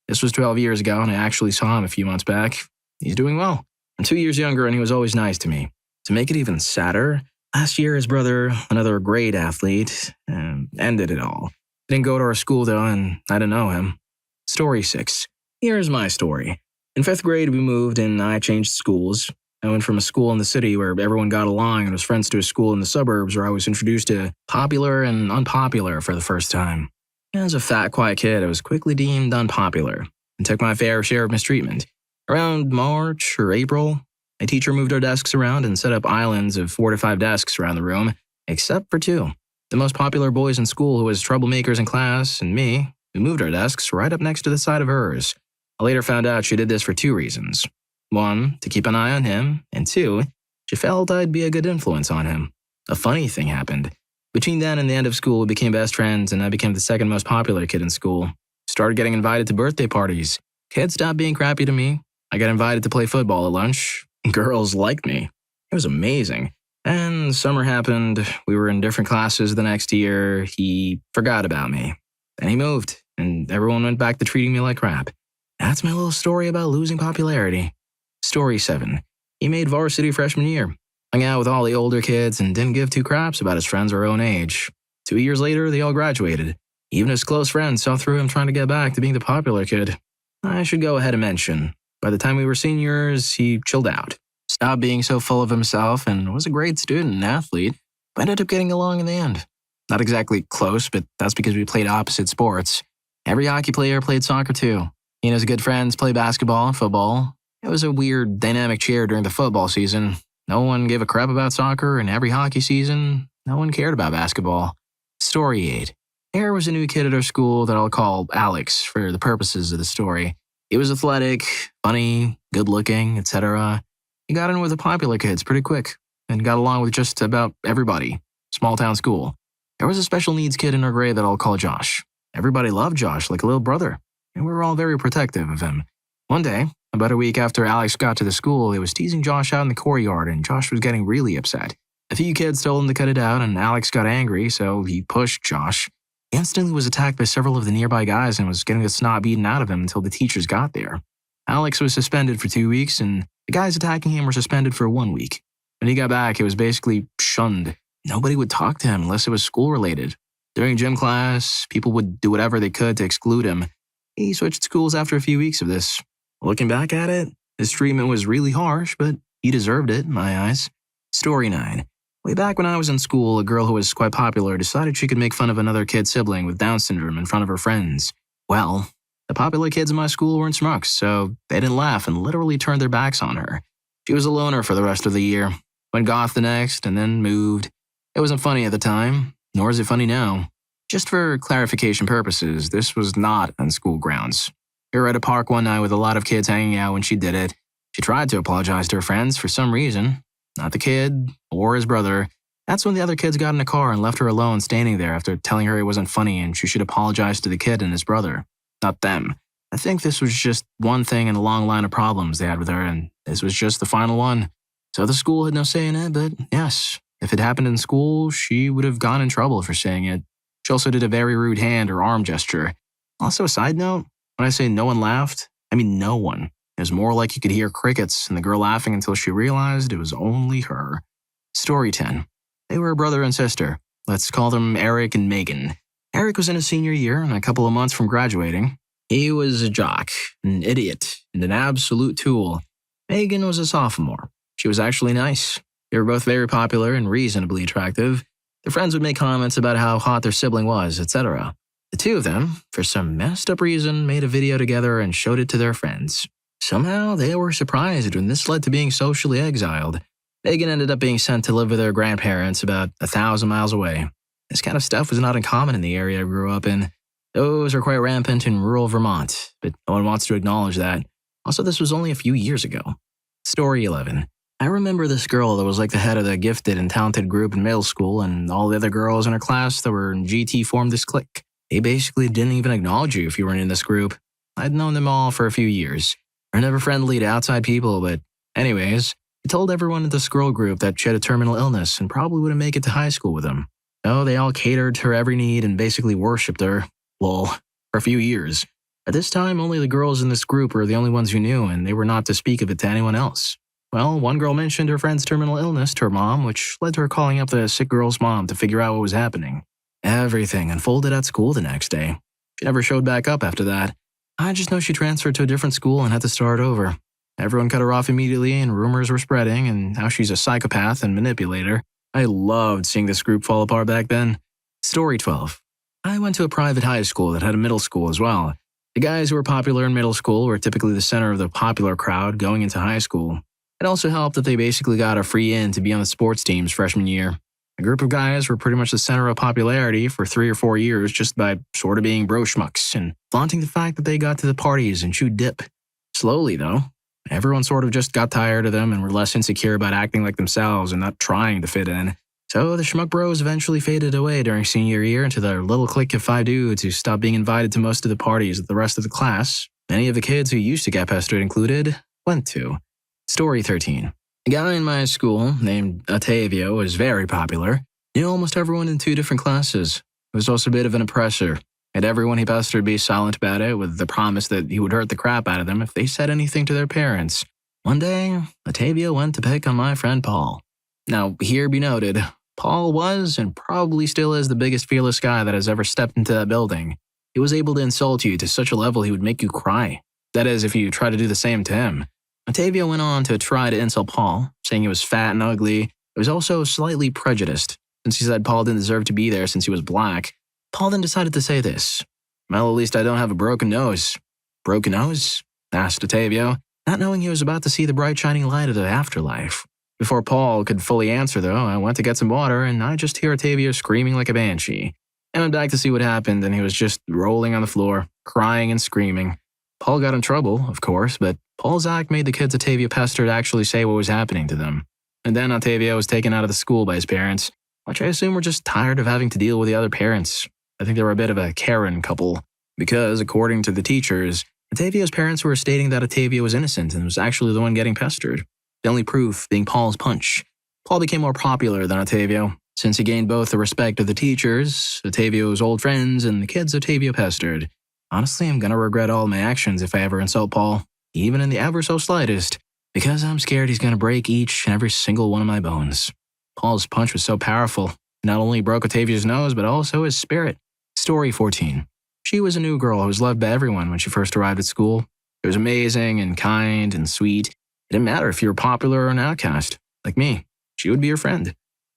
[SPEAKER 3] This was 12 years ago, and I actually saw him a few months back. He's doing well. I'm 2 years younger, and he was always nice to me. To make it even sadder, last year his brother, another great athlete, ended it all. He didn't go to our school though, and I didn't know him. Story 6. Here's my story. In 5th grade, we moved and I changed schools. I went from a school in the city where everyone got along and was friends to a school in the suburbs where I was introduced to popular and unpopular for the first time. As a fat, quiet kid, I was quickly deemed unpopular and took my fair share of mistreatment. Around March or April, my teacher moved our desks around and set up islands of 4 to 5 desks around the room, except for 2. The most popular boys in school who was troublemakers in class, and me, who moved our desks right up next to the side of hers. I later found out she did this for 2 reasons. 1, to keep an eye on him, and 2, she felt I'd be a good influence on him. A funny thing happened. Between then and the end of school, we became best friends, and I became the 2nd most popular kid in school. Started getting invited to birthday parties. Kids stopped being crappy to me. I got invited to play football at lunch. Girls liked me. It was amazing. And summer happened. We were in different classes the next year. He forgot about me. Then he moved, and everyone went back to treating me like crap. That's my little story about losing popularity. Story 7. He made varsity freshman year. Hung out with all the older kids and didn't give 2 craps about his friends our own age. 2 years later, they all graduated. Even his close friends saw through him trying to get back to being the popular kid. I should go ahead and mention, by the time we were seniors, he chilled out. Stopped being so full of himself and was a great student and athlete, but ended up getting along in the end. Not exactly close, but that's because we played opposite sports. Every hockey player played soccer too. He and his good friends played basketball and football. It was a weird dynamic chair during the football season. No one gave a crap about soccer, and every hockey season, no one cared about basketball. Story 8. There was a new kid at our school that I'll call Alex for the purposes of the story. He was athletic, funny, good-looking, etc. He got in with the popular kids pretty quick and got along with just about everybody. Small-town school. There was a special needs kid in our grade that I'll call Josh. Everybody loved Josh like a little brother, and we were all very protective of him. One day, about a week after Alex got to the school, he was teasing Josh out in the courtyard, and Josh was getting really upset. A few kids told him to cut it out, and Alex got angry, so he pushed Josh. He instantly was attacked by several of the nearby guys and was getting the snot beaten out of him until the teachers got there. Alex was suspended for 2 weeks, and the guys attacking him were suspended for 1 week. When he got back, he was basically shunned. Nobody would talk to him unless it was school-related. During gym class, people would do whatever they could to exclude him. He switched schools after a few weeks of this. Looking back at it, his treatment was really harsh, but he deserved it in my eyes. Story 9. Way back when I was in school, a girl who was quite popular decided she could make fun of another kid's sibling with Down syndrome in front of her friends. Well, the popular kids in my school weren't schmucks, so they didn't laugh and literally turned their backs on her. She was a loner for the rest of the year, went goth the next, and then moved. It wasn't funny at the time, nor is it funny now. Just for clarification purposes, this was not on school grounds. We were at a park one night with a lot of kids hanging out when she did it. She tried to apologize to her friends for some reason. Not the kid, or his brother. That's when the other kids got in a car and left her alone standing there after telling her it wasn't funny and she should apologize to the kid and his brother. Not them. I think this was just one thing in a long line of problems they had with her, and this was just the final one. So the school had no say in it, but yes, if it happened in school, she would have gone in trouble for saying it. She also did a very rude hand or arm gesture. Also, a side note, when I say no one laughed, I mean no one. It was more like you could hear crickets and the girl laughing until she realized it was only her. Story 10. They were a brother and sister. Let's call them Eric and Megan. Eric was in his senior year and a couple of months from graduating. He was a jock, an idiot, and an absolute tool. Megan was a sophomore. She was actually nice. They were both very popular and reasonably attractive. Their friends would make comments about how hot their sibling was, etc. The two of them, for some messed up reason, made a video together and showed it to their friends. Somehow, they were surprised when this led to being socially exiled. Megan ended up being sent to live with her grandparents about 1,000 miles away. This kind of stuff was not uncommon in the area I grew up in. Those are quite rampant in rural Vermont, but no one wants to acknowledge that. Also, this was only a few years ago. Story 11. I remember this girl that was like the head of the gifted and talented group in middle school, and all the other girls in her class that were in GT formed this clique. They basically didn't even acknowledge you if you weren't in this group. I'd known them all for a few years. They're never friendly to outside people, but anyways, he told everyone in this girl group that she had a terminal illness and probably wouldn't make it to high school with him. So they all catered to her every need and basically worshipped her. Lol, for a few years. At this time, only the girls in this group were the only ones who knew, and they were not to speak of it to anyone else. Well, one girl mentioned her friend's terminal illness to her mom, which led to her calling up the sick girl's mom to figure out what was happening. Everything unfolded at school the next day. She never showed back up after that. I just know she transferred to a different school and had to start over. Everyone cut her off immediately, and rumors were spreading, and now she's a psychopath and manipulator. I loved seeing this group fall apart back then. Story 12. I went to a private high school that had a middle school as well. The guys who were popular in middle school were typically the center of the popular crowd going into high school. It also helped that they basically got a free in to be on the sports teams freshman year. A group of guys were pretty much the center of popularity for 3 or 4 years just by sort of being bro schmucks and flaunting the fact that they got to the parties and chewed dip. Slowly, though, everyone sort of just got tired of them and were less insecure about acting like themselves and not trying to fit in. So the schmuck bros eventually faded away during senior year into their little clique of 5 dudes who stopped being invited to most of the parties that the rest of the class, many of the kids who used to get pestered included, went to. Story 13. A guy in my school named Otavio was very popular. Knew almost everyone in 2 different classes. He was also a bit of an oppressor. And everyone he pestered be silent about it with the promise that he would hurt the crap out of them if they said anything to their parents. One day, Otavio went to pick on my friend Paul. Now, here be noted, Paul was and probably still is the biggest fearless guy that has ever stepped into that building. He was able to insult you to such a level he would make you cry. That is, if you try to do the same to him. Otavio went on to try to insult Paul, saying he was fat and ugly. He was also slightly prejudiced, since he said Paul didn't deserve to be there since he was black. Paul then decided to say this. Well, at least I don't have a broken nose. Broken nose? Asked Otavio, not knowing he was about to see the bright shining light of the afterlife. Before Paul could fully answer, though, I went to get some water, and I just hear Otavio screaming like a banshee. I went back to see what happened, and he was just rolling on the floor, crying and screaming. Paul got in trouble, of course, but Paul's act made the kids Octavia pestered actually say what was happening to them. And then Octavia was taken out of the school by his parents, which I assume were just tired of having to deal with the other parents. I think they were a bit of a Karen couple, because, according to the teachers, Octavia's parents were stating that Octavia was innocent and was actually the one getting pestered. The only proof being Paul's punch. Paul became more popular than Octavia, since he gained both the respect of the teachers, Octavio's old friends, and the kids Octavia pestered. Honestly, I'm gonna regret all my actions if I ever insult Paul, even in the ever so slightest, because I'm scared he's gonna break each and every single one of my bones. Paul's punch was so powerful, it not only broke Octavia's nose, but also his spirit. Story 14. She was a new girl who was loved by everyone when she first arrived at school. She was amazing and kind and sweet. It didn't matter if you were popular or an outcast. Like me, she would be your friend.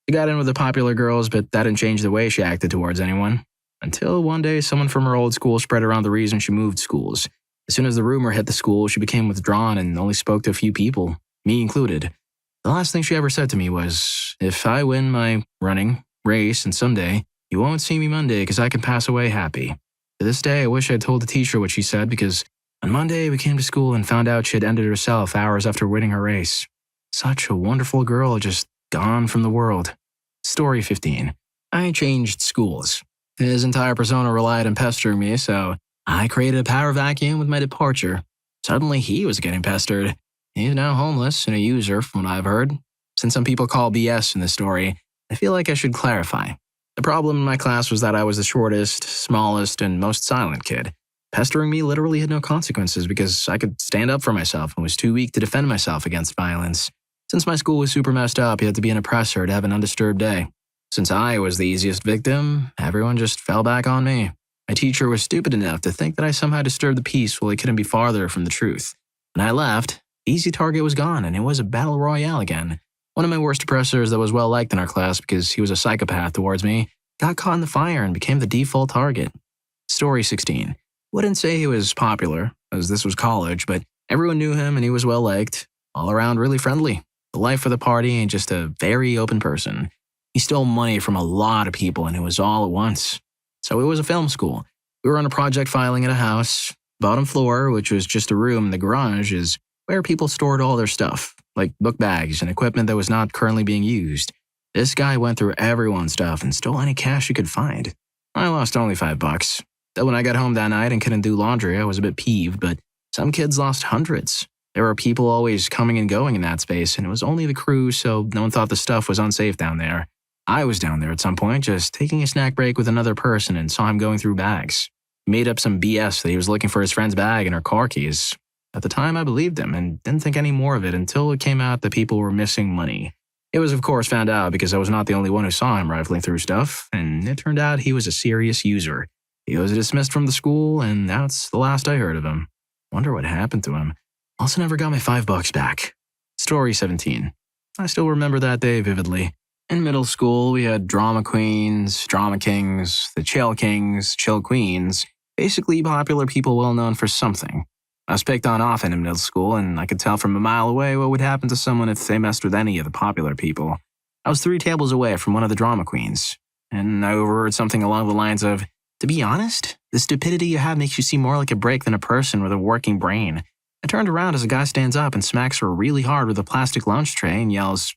[SPEAKER 3] She got in with the popular girls, but that didn't change the way she acted towards anyone. Until one day, someone from her old school spread around the reason she moved schools. As soon as the rumor hit the school, she became withdrawn and only spoke to a few people, me included. The last thing she ever said to me was, "If I win my running race and someday, you won't see me Monday because I can pass away happy." To this day, I wish I'd told the teacher what she said because on Monday we came to school and found out she had ended herself hours after winning her race. Such a wonderful girl just gone from the world. Story 15. I changed schools. His entire persona relied on pestering me, so I created a power vacuum with my departure. Suddenly he was getting pestered. He's now homeless and a user, from what I've heard. Since some people call BS in this story, I feel like I should clarify. The problem in my class was that I was the shortest, smallest, and most silent kid. Pestering me literally had no consequences because I could stand up for myself and was too weak to defend myself against violence. Since my school was super messed up, you had to be an oppressor to have an undisturbed day. Since I was the easiest victim, everyone just fell back on me. My teacher was stupid enough to think that I somehow disturbed the peace while he couldn't be farther from the truth. When I left, the easy target was gone and it was a battle royale again. One of my worst oppressors that was well liked in our class because he was a psychopath towards me got caught in the fire and became the default target. Story 16. Wouldn't say he was popular, as this was college, but everyone knew him and he was well liked. All around really friendly. The life of the party and just a very open person. He stole money from a lot of people and it was all at once. So it was a film school. We were on a project filing at a house. Bottom floor, which was just a room in the garage, is where people stored all their stuff, like book bags and equipment that was not currently being used. This guy went through everyone's stuff and stole any cash he could find. I lost only $5. Though when I got home that night and couldn't do laundry, I was a bit peeved, but some kids lost hundreds. There were people always coming and going in that space, and it was only the crew, so no one thought the stuff was unsafe down there. I was down there at some point, just taking a snack break with another person and saw him going through bags. He made up some BS that he was looking for his friend's bag and her car keys. At the time, I believed him and didn't think any more of it until it came out that people were missing money. It was, of course, found out because I was not the only one who saw him rifling through stuff, and it turned out he was a serious user. He was dismissed from the school, and that's the last I heard of him. Wonder what happened to him. Also never got my $5 back. Story 17. I still remember that day vividly. In middle school, we had drama queens, drama kings, the chill kings, chill queens, basically popular people well known for something. I was picked on often in middle school, and I could tell from a mile away what would happen to someone if they messed with any of the popular people. I was 3 tables away from one of the drama queens, and I overheard something along the lines of, "To be honest, the stupidity you have makes you seem more like a brick than a person with a working brain." I turned around as a guy stands up and smacks her really hard with a plastic lunch tray and yells,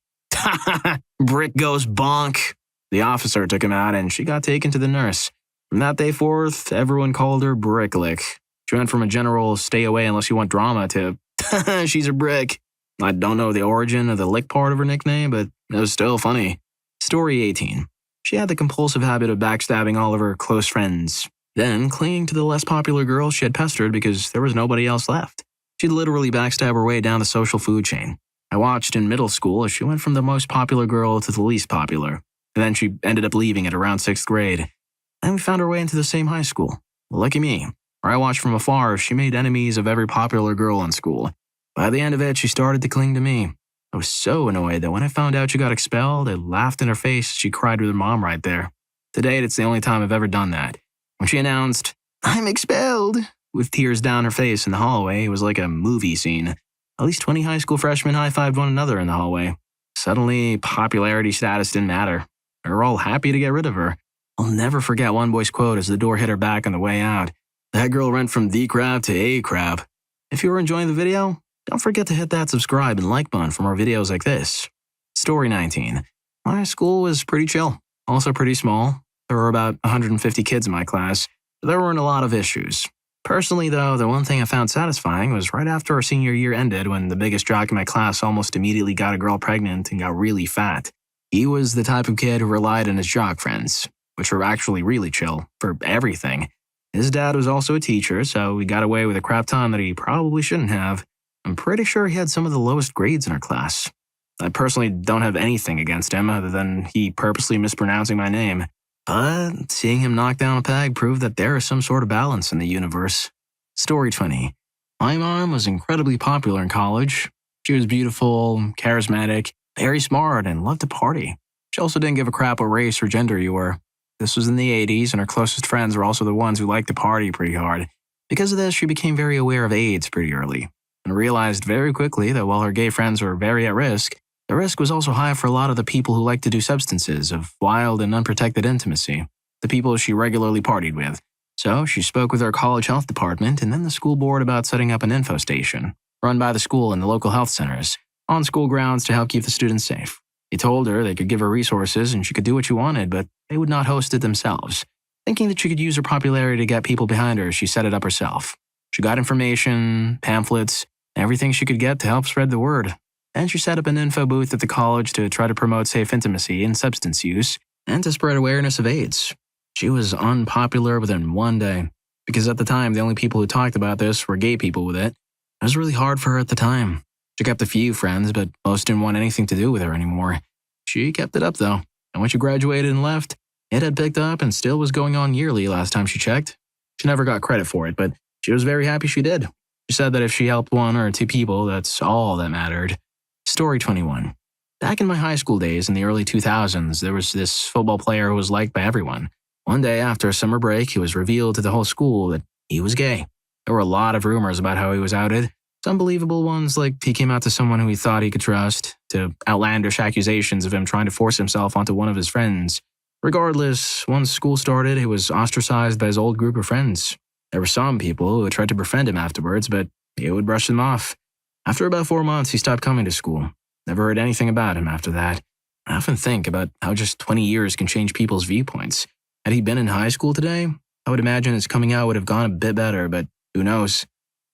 [SPEAKER 3] "Brick goes bonk." The officer took him out and she got taken to the nurse. From that day forth, everyone called her Bricklick. She went from a general stay away unless you want drama to, "She's a brick." I don't know the origin of the lick part of her nickname, but it was still funny. Story 18. She had the compulsive habit of backstabbing all of her close friends, then clinging to the less popular girls she had pestered because there was nobody else left. She'd literally backstab her way down the social food chain. I watched in middle school as she went from the most popular girl to the least popular, and then she ended up leaving at around 6th grade. Then we found our way into the same high school. Lucky me, where I watched from afar as she made enemies of every popular girl in school. By the end of it, she started to cling to me. I was so annoyed that when I found out she got expelled, I laughed in her face as she cried with her mom right there. To date, it's the only time I've ever done that. When she announced, "I'm expelled," with tears down her face in the hallway, it was like a movie scene. At least 20 high school freshmen high-fived one another in the hallway. Suddenly, popularity status didn't matter. They were all happy to get rid of her. I'll never forget one boy's quote as the door hit her back on the way out. That girl went from the crab to a crab. If you were enjoying the video, don't forget to hit that subscribe and like button for more videos like this. Story 19. My school was pretty chill, also pretty small. There were about 150 kids in my class, but there weren't a lot of issues. Personally, though, the one thing I found satisfying was right after our senior year ended when the biggest jock in my class almost immediately got a girl pregnant and got really fat. He was the type of kid who relied on his jock friends, which were actually really chill, for everything. His dad was also a teacher, so he got away with a crap ton that he probably shouldn't have. I'm pretty sure he had some of the lowest grades in our class. I personally don't have anything against him other than he purposely mispronouncing my name. But seeing him knock down a peg proved that there is some sort of balance in the universe. Story 20. My mom was incredibly popular in college. She was beautiful, charismatic, very smart, and loved to party. She also didn't give a crap what race or gender you were. This was in the 80s, and her closest friends were also the ones who liked to party pretty hard. Because of this, she became very aware of AIDS pretty early, and realized very quickly that while her gay friends were very at risk, the risk was also high for a lot of the people who liked to do substances of wild and unprotected intimacy, the people she regularly partied with. So she spoke with our college health department and then the school board about setting up an info station, run by the school and the local health centers, on school grounds to help keep the students safe. They told her they could give her resources and she could do what she wanted, but they would not host it themselves. Thinking that she could use her popularity to get people behind her, she set it up herself. She got information, pamphlets, everything she could get to help spread the word. And she set up an info booth at the college to try to promote safe intimacy and substance use, and to spread awareness of AIDS. She was unpopular within one day, because at the time the only people who talked about this were gay people with it. It was really hard for her at the time. She kept a few friends, but most didn't want anything to do with her anymore. She kept it up though, and when she graduated and left, it had picked up and still was going on yearly last time she checked. She never got credit for it, but she was very happy she did. She said that if she helped one or two people, that's all that mattered. Story 21. Back in my high school days in the early 2000s, there was this football player who was liked by everyone. One day after a summer break, it was revealed to the whole school that he was gay. There were a lot of rumors about how he was outed. Some believable ones, like he came out to someone who he thought he could trust, to outlandish accusations of him trying to force himself onto one of his friends. Regardless, once school started, he was ostracized by his old group of friends. There were some people who would try to befriend him afterwards, but he would brush them off. After about 4 months, he stopped coming to school. Never heard anything about him after that. I often think about how just 20 years can change people's viewpoints. Had he been in high school today, I would imagine his coming out would have gone a bit better, but who knows.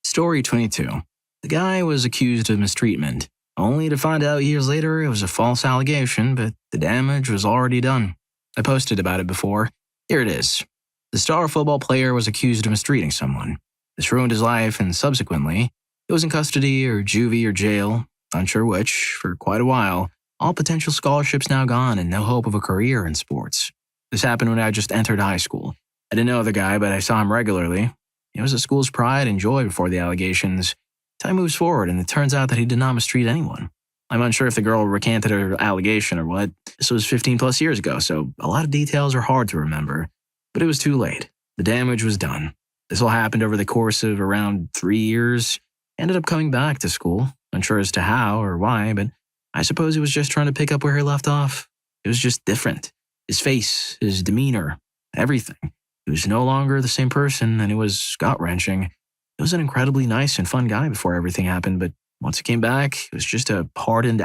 [SPEAKER 3] Story 22. The guy was accused of mistreatment, only to find out years later it was a false allegation, but the damage was already done. I posted about it before. Here it is. The star football player was accused of mistreating someone. This ruined his life, and subsequently, he was in custody or juvie or jail, unsure which, for quite a while. All potential scholarships now gone and no hope of a career in sports. This happened when I just entered high school. I didn't know the guy, but I saw him regularly. He was the school's pride and joy before the allegations. Time moves forward, and it turns out that he did not mistreat anyone. I'm unsure if the girl recanted her allegation or what. This was 15 plus years ago, so a lot of details are hard to remember. But it was too late. The damage was done. This all happened over the course of around 3 years. Ended up coming back to school, unsure as to how or why, but I suppose he was just trying to pick up where he left off. It was just different. His face, his demeanor, everything. He was no longer the same person, and it was gut-wrenching. He was an incredibly nice and fun guy before everything happened, but once he came back, he was just a hardened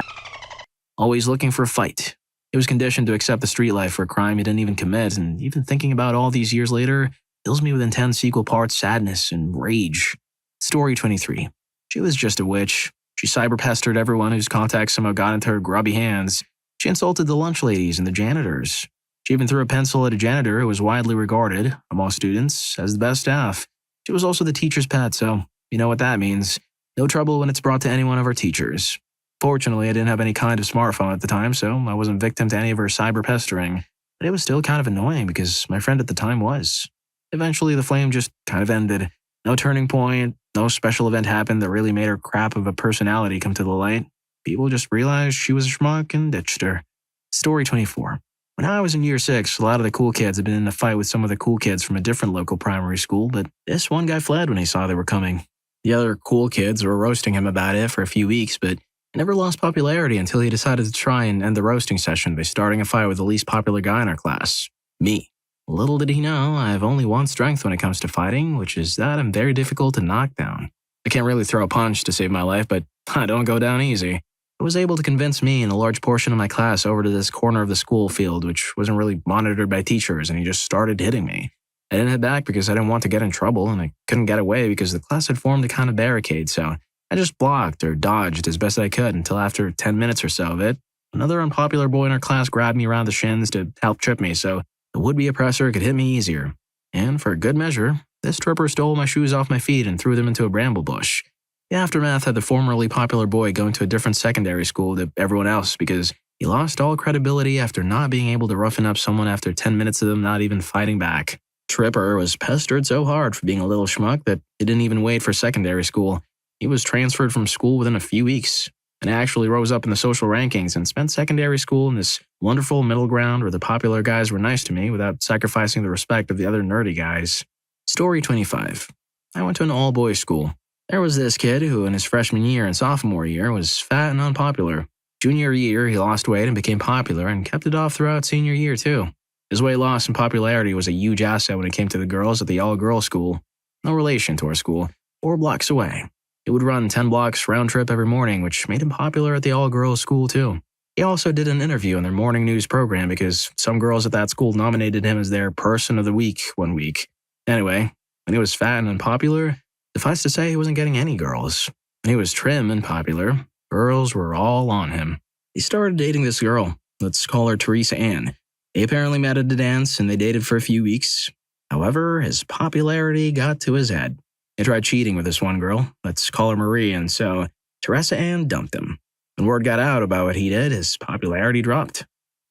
[SPEAKER 3] always looking for a fight. He was conditioned to accept the street life for a crime he didn't even commit, and even thinking about all these years later fills me with intense equal parts sadness and rage. Story 23. She was just a witch. She cyber-pestered everyone whose contacts somehow got into her grubby hands. She insulted the lunch ladies and the janitors. She even threw a pencil at a janitor who was widely regarded, among students, as the best staff. She was also the teacher's pet, so you know what that means. No trouble when it's brought to any one of our teachers. Fortunately, I didn't have any kind of smartphone at the time, so I wasn't victim to any of her cyber-pestering. But it was still kind of annoying because my friend at the time was. Eventually, the flame just kind of ended. No turning point, no special event happened that really made her crap of a personality come to the light. People just realized she was a schmuck and ditched her. Story 24. When I was in year 6, a lot of the cool kids had been in a fight with some of the cool kids from a different local primary school, but this one guy fled when he saw they were coming. The other cool kids were roasting him about it for a few weeks, but he never lost popularity until he decided to try and end the roasting session by starting a fight with the least popular guy in our class, me. Little did he know, I have only one strength when it comes to fighting, which is that I'm very difficult to knock down. I can't really throw a punch to save my life, but I don't go down easy. It was able to convince me and a large portion of my class over to this corner of the school field, which wasn't really monitored by teachers, and he just started hitting me. I didn't head back because I didn't want to get in trouble, and I couldn't get away because the class had formed a kind of barricade, so I just blocked or dodged as best I could until after 10 minutes or so of it, another unpopular boy in our class grabbed me around the shins to help trip me so the would-be oppressor could hit me easier. And for good measure, this tripper stole my shoes off my feet and threw them into a bramble bush. The aftermath had the formerly popular boy going to a different secondary school to everyone else because he lost all credibility after not being able to roughen up someone after 10 minutes of them not even fighting back. Tripper was pestered so hard for being a little schmuck that he didn't even wait for secondary school. He was transferred from school within a few weeks and actually rose up in the social rankings and spent secondary school in this wonderful middle ground where the popular guys were nice to me without sacrificing the respect of the other nerdy guys. Story 25. I went to an all-boys school. There was this kid who in his freshman year and sophomore year was fat and unpopular. Junior year, he lost weight and became popular and kept it off throughout senior year too. His weight loss and popularity was a huge asset when it came to the girls at the all-girls school. No relation to our school, 4 blocks away. He would run 10 blocks round trip every morning, which made him popular at the all-girls school too. He also did an interview in their morning news program because some girls at that school nominated him as their person of the week one week. Anyway, when he was fat and unpopular, suffice to say he wasn't getting any girls. When he was trim and popular, girls were all on him. He started dating this girl. Let's call her Teresa Ann. They apparently met at a dance and they dated for a few weeks. However, his popularity got to his head. He tried cheating with this one girl. Let's call her Marie, and so Teresa Ann dumped him. When word got out about what he did, his popularity dropped.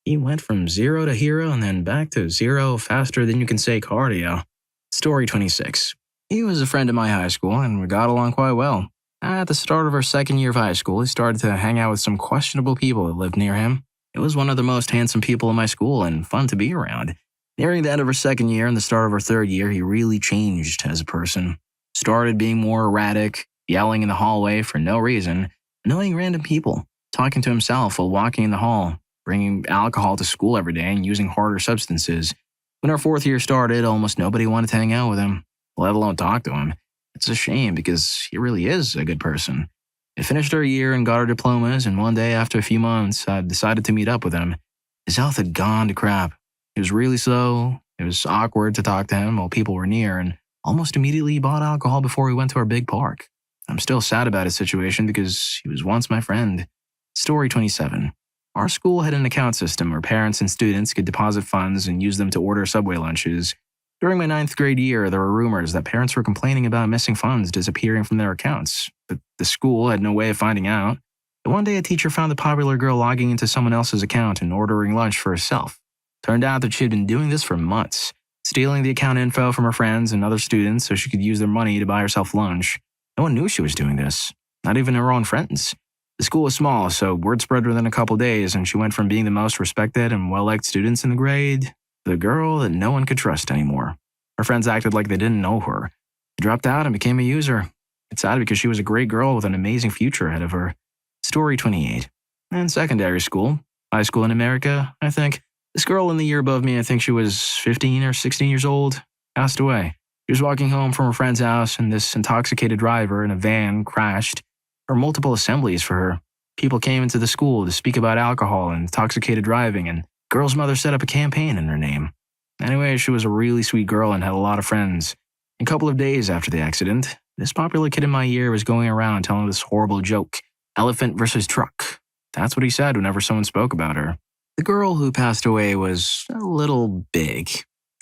[SPEAKER 3] He went from 0 to hero and then back to 0 faster than you can say cardio. Story 26. He was a friend at my high school and we got along quite well. At the start of our second year of high school, he started to hang out with some questionable people that lived near him. It was one of the most handsome people in my school and fun to be around. Nearing the end of our second year and the start of our third year, he really changed as a person. Started being more erratic, yelling in the hallway for no reason, annoying random people, talking to himself while walking in the hall, bringing alcohol to school every day and using harder substances. When our fourth year started, almost nobody wanted to hang out with him, let alone talk to him. It's a shame because he really is a good person. We finished our year and got our diplomas, and one day after a few months, I decided to meet up with him. His health had gone to crap. He was really slow. It was awkward to talk to him while people were near, and almost immediately he bought alcohol before we went to our big park. I'm still sad about his situation because he was once my friend. Story 27. Our school had an account system where parents and students could deposit funds and use them to order Subway lunches. During my 9th grade year, there were rumors that parents were complaining about missing funds disappearing from their accounts, but the school had no way of finding out. But one day, a teacher found the popular girl logging into someone else's account and ordering lunch for herself. Turned out that she had been doing this for months, stealing the account info from her friends and other students so she could use their money to buy herself lunch. No one knew she was doing this, not even her own friends. The school was small, so word spread within a couple days, and she went from being the most respected and well-liked students in the grade the girl that no one could trust anymore. Her friends acted like they didn't know her. She dropped out and became a user. It's sad because she was a great girl with an amazing future ahead of her. Story 28. In secondary school, high school in America, I think, this girl in the year above me, I think she was 15 or 16 years old, passed away. She was walking home from her friend's house and this intoxicated driver in a van crashed. There were multiple assemblies for her. People came into the school to speak about alcohol and intoxicated driving, and the girl's mother set up a campaign in her name. Anyway, she was a really sweet girl and had a lot of friends. A couple of days after the accident, this popular kid in my year was going around telling this horrible joke, elephant versus truck. That's what he said whenever someone spoke about her. The girl who passed away was a little big.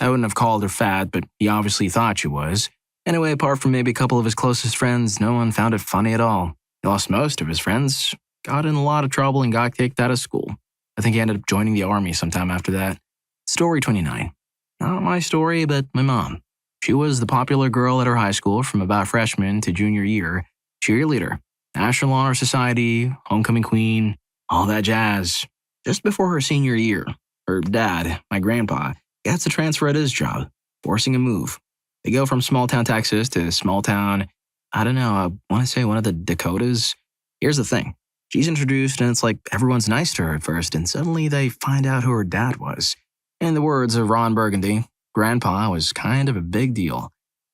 [SPEAKER 3] I wouldn't have called her fat, but he obviously thought she was. Anyway, apart from maybe a couple of his closest friends, no one found it funny at all. He lost most of his friends, got in a lot of trouble, and got kicked out of school. I think he ended up joining the army sometime after that. Story 29. Not my story, but my mom. She was the popular girl at her high school from about freshman to junior year, cheerleader, National Honor Society, homecoming queen, all that jazz. Just before her senior year, her dad, my grandpa, gets a transfer at his job, forcing a move. They go from small-town Texas to small-town, I don't know, I want to say one of the Dakotas. Here's the thing. She's introduced and it's like everyone's nice to her at first, and suddenly they find out who her dad was. In the words of Ron Burgundy, Grandpa was kind of a big deal.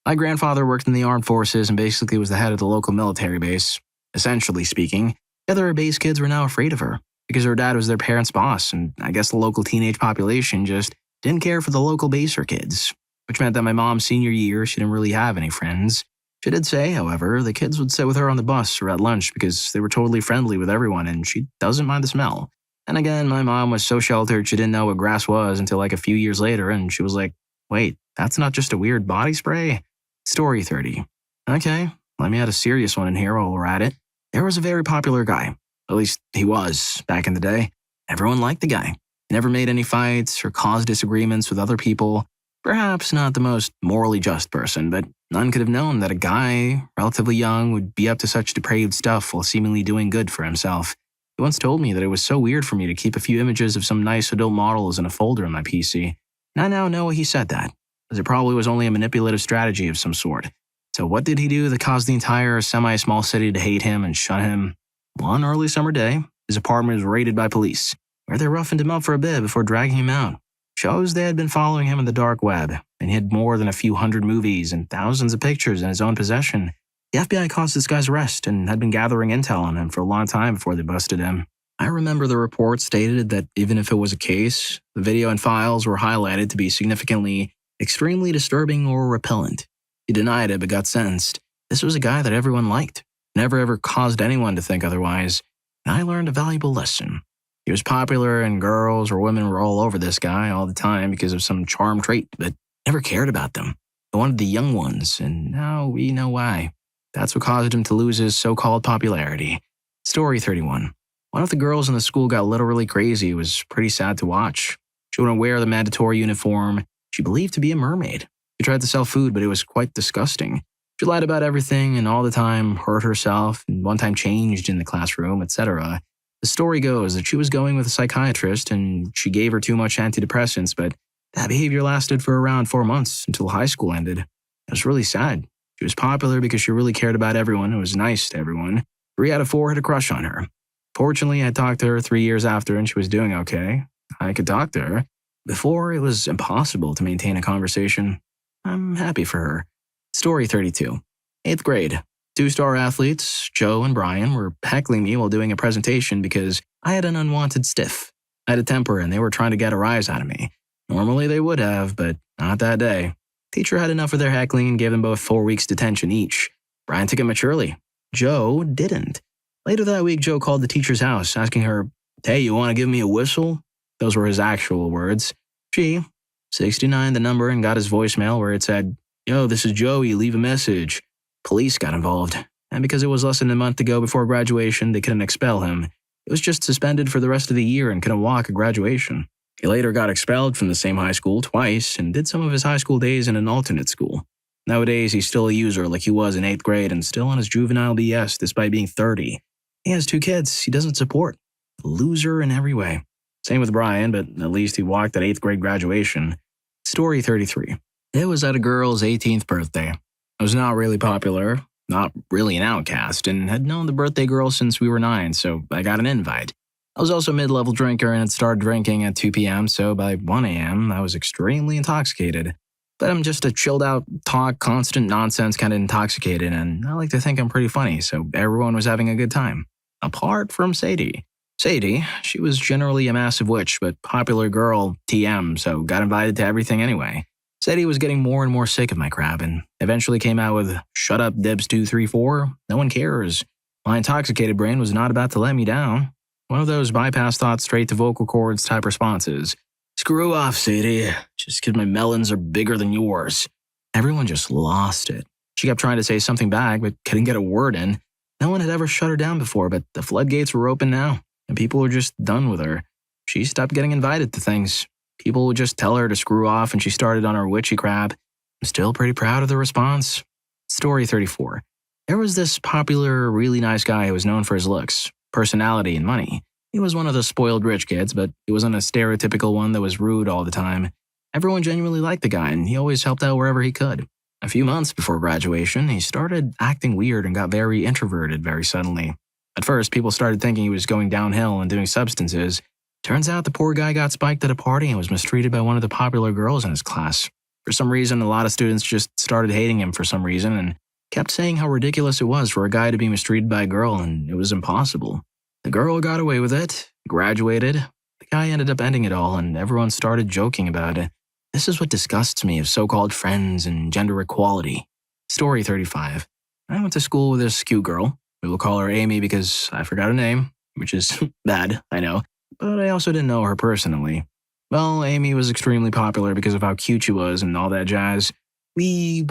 [SPEAKER 3] My grandfather worked in the armed forces and basically was the head of the local military base. Essentially speaking, the other base kids were now afraid of her because her dad was their parents' boss, and I guess the local teenage population just didn't care for the local baser kids, which meant that my mom's senior year, she didn't really have any friends. She did say, however, the kids would sit with her on the bus or at lunch because they were totally friendly with everyone and she doesn't mind the smell. And again, my mom was so sheltered she didn't know what grass was until like a few years later, and she was like, wait, that's not just a weird body spray? Story 30. Okay, let me add a serious one in here while we're at it. There was a very popular guy. At least he was, back in the day. Everyone liked the guy. He never made any fights or caused disagreements with other people. Perhaps not the most morally just person, but none could have known that a guy, relatively young, would be up to such depraved stuff while seemingly doing good for himself. He once told me that it was so weird for me to keep a few images of some nice adult models in a folder on my PC. And I now know why he said that, as it probably was only a manipulative strategy of some sort. So what did he do that caused the entire semi-small city to hate him and shun him? One early summer day, his apartment was raided by police, where they roughened him up for a bit before dragging him out. Shows they had been following him on the dark web, and he had more than a few hundred movies and thousands of pictures in his own possession. The FBI caused this guy's arrest and had been gathering intel on him for a long time before they busted him. I remember the report stated that even if it was a case, the video and files were highlighted to be significantly, extremely disturbing or repellent. He denied it but got sentenced. This was a guy that everyone liked. Never ever caused anyone to think otherwise, and I learned a valuable lesson. He was popular and girls or women were all over this guy all the time because of some charm trait, but never cared about them. They wanted the young ones, and now we know why. That's what caused him to lose his so-called popularity. Story 31. One of the girls in the school got literally crazy. It was pretty sad to watch. She wouldn't wear the mandatory uniform. She believed to be a mermaid. She tried to sell food, but it was quite disgusting. She lied about everything and all the time hurt herself and one time changed in the classroom, etc. The story goes that she was going with a psychiatrist and she gave her too much antidepressants, but that behavior lasted for around 4 months until high school ended. It was really sad. She was popular because she really cared about everyone and was nice to everyone. 3 out of 4 had a crush on her. Fortunately, I talked to her 3 years after and she was doing okay. I could talk to her. Before, it was impossible to maintain a conversation. I'm happy for her. Story 32. 8th grade. 2-star athletes, Joe and Brian, were heckling me while doing a presentation because I had an unwanted stiff. I had a temper and they were trying to get a rise out of me. Normally they would have, but not that day. Teacher had enough of their heckling and gave them both 4 weeks detention each. Brian took it maturely. Joe didn't. Later that week, Joe called the teacher's house, asking her, "Hey, you want to give me a whistle?" Those were his actual words. She, 69 the number, and got his voicemail where it said, "Yo, this is Joey, leave a message." Police got involved, and because it was less than a month to go before graduation, they couldn't expel him. He was just suspended for the rest of the year and couldn't walk at graduation. He later got expelled from the same high school twice and did some of his high school days in an alternate school. Nowadays, he's still a user like he was in 8th grade and still on his juvenile BS despite being 30. He has 2 kids he doesn't support. A loser in every way. Same with Brian, but at least he walked at 8th grade graduation. Story 33. It was at a girl's 18th birthday. I was not really popular, not really an outcast, and had known the birthday girl since we were 9, so I got an invite. I was also a mid-level drinker and had started drinking at 2 p.m., so by 1 a.m., I was extremely intoxicated. But I'm just a chilled-out, talk, constant nonsense kind of intoxicated, and I like to think I'm pretty funny, so everyone was having a good time. Apart from Sadie. Sadie, she was generally a massive witch, but popular girl, TM, so got invited to everything anyway. Sadie was getting more and more sick of my crap, and eventually came out with, "Shut up, Dibs 234, no one cares." My intoxicated brain was not about to let me down. One of those bypass thoughts straight to vocal cords type responses. "Screw off, Sadie, just 'cause my melons are bigger than yours." Everyone just lost it. She kept trying to say something back, but couldn't get a word in. No one had ever shut her down before, but the floodgates were open now, and people were just done with her. She stopped getting invited to things. People would just tell her to screw off, and she started on her witchy crap. I'm still pretty proud of the response. Story 34. There was this popular, really nice guy who was known for his looks, personality, and money. He was one of the spoiled rich kids, but he wasn't a stereotypical one that was rude all the time. Everyone genuinely liked the guy, and he always helped out wherever he could. A few months before graduation, he started acting weird and got very introverted very suddenly. At first, people started thinking he was going downhill and doing substances. Turns out the poor guy got spiked at a party and was mistreated by one of the popular girls in his class. For some reason, a lot of students just started hating him for some reason and kept saying how ridiculous it was for a guy to be mistreated by a girl, and it was impossible. The girl got away with it, graduated. The guy ended up ending it all, and everyone started joking about it. This is what disgusts me of so-called friends and gender equality. Story 35. I went to school with this cute girl. We will call her Amy because I forgot her name, which is bad, I know. But I also didn't know her personally. Well, Amy was extremely popular because of how cute she was and all that jazz. We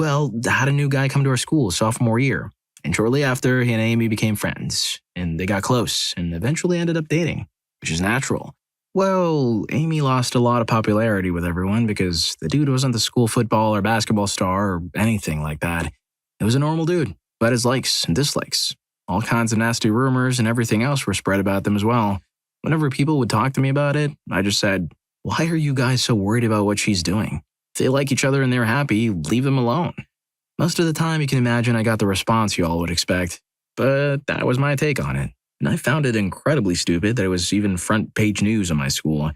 [SPEAKER 3] had a new guy come to our school sophomore year. And shortly after, he and Amy became friends. And they got close and eventually ended up dating, which is natural. Well, Amy lost a lot of popularity with everyone because the dude wasn't the school football or basketball star or anything like that. It was a normal dude, but his likes and dislikes. All kinds of nasty rumors and everything else were spread about them as well. Whenever people would talk to me about it, I just said, "Why are you guys so worried about what she's doing? If they like each other and they're happy, leave them alone." Most of the time, you can imagine I got the response you all would expect. But that was my take on it. And I found it incredibly stupid that it was even front-page news on my school.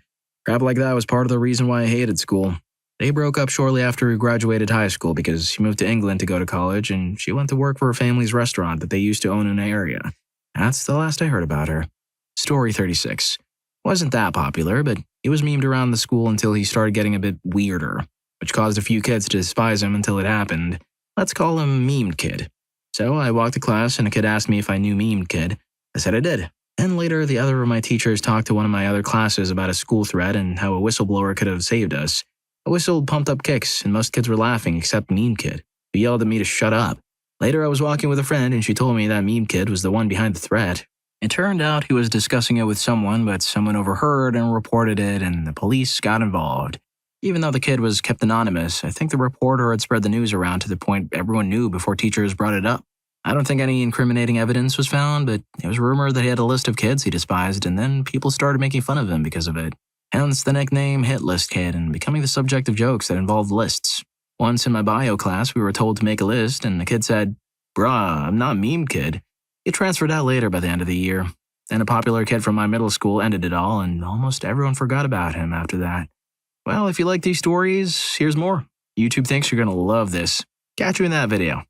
[SPEAKER 3] Crap like that was part of the reason why I hated school. They broke up shortly after we graduated high school because he moved to England to go to college and she went to work for her family's restaurant that they used to own in the area. That's the last I heard about her. Story 36. Wasn't that popular, but he was memed around the school until he started getting a bit weirder, which caused a few kids to despise him until it happened. Let's call him Memed Kid. So I walked to class and a kid asked me if I knew Memed Kid. I said I did. And later, the other of my teachers talked to one of my other classes about a school threat and how a whistleblower could have saved us. I whistled pumped up kicks, and most kids were laughing except Meme Kid, who yelled at me to shut up. Later, I was walking with a friend, and she told me that Meme Kid was the one behind the threat. It turned out he was discussing it with someone, but someone overheard and reported it, and the police got involved. Even though the kid was kept anonymous, I think the reporter had spread the news around to the point everyone knew before teachers brought it up. I don't think any incriminating evidence was found, but it was rumored that he had a list of kids he despised, and then people started making fun of him because of it. Hence the nickname Hit List Kid and becoming the subject of jokes that involved lists. Once in my bio class, we were told to make a list, and the kid said, "Bruh, I'm not Meme Kid." He transferred out later by the end of the year. Then a popular kid from my middle school ended it all, and almost everyone forgot about him after that. Well, if you like these stories, here's more. YouTube thinks you're going to love this. Catch you in that video.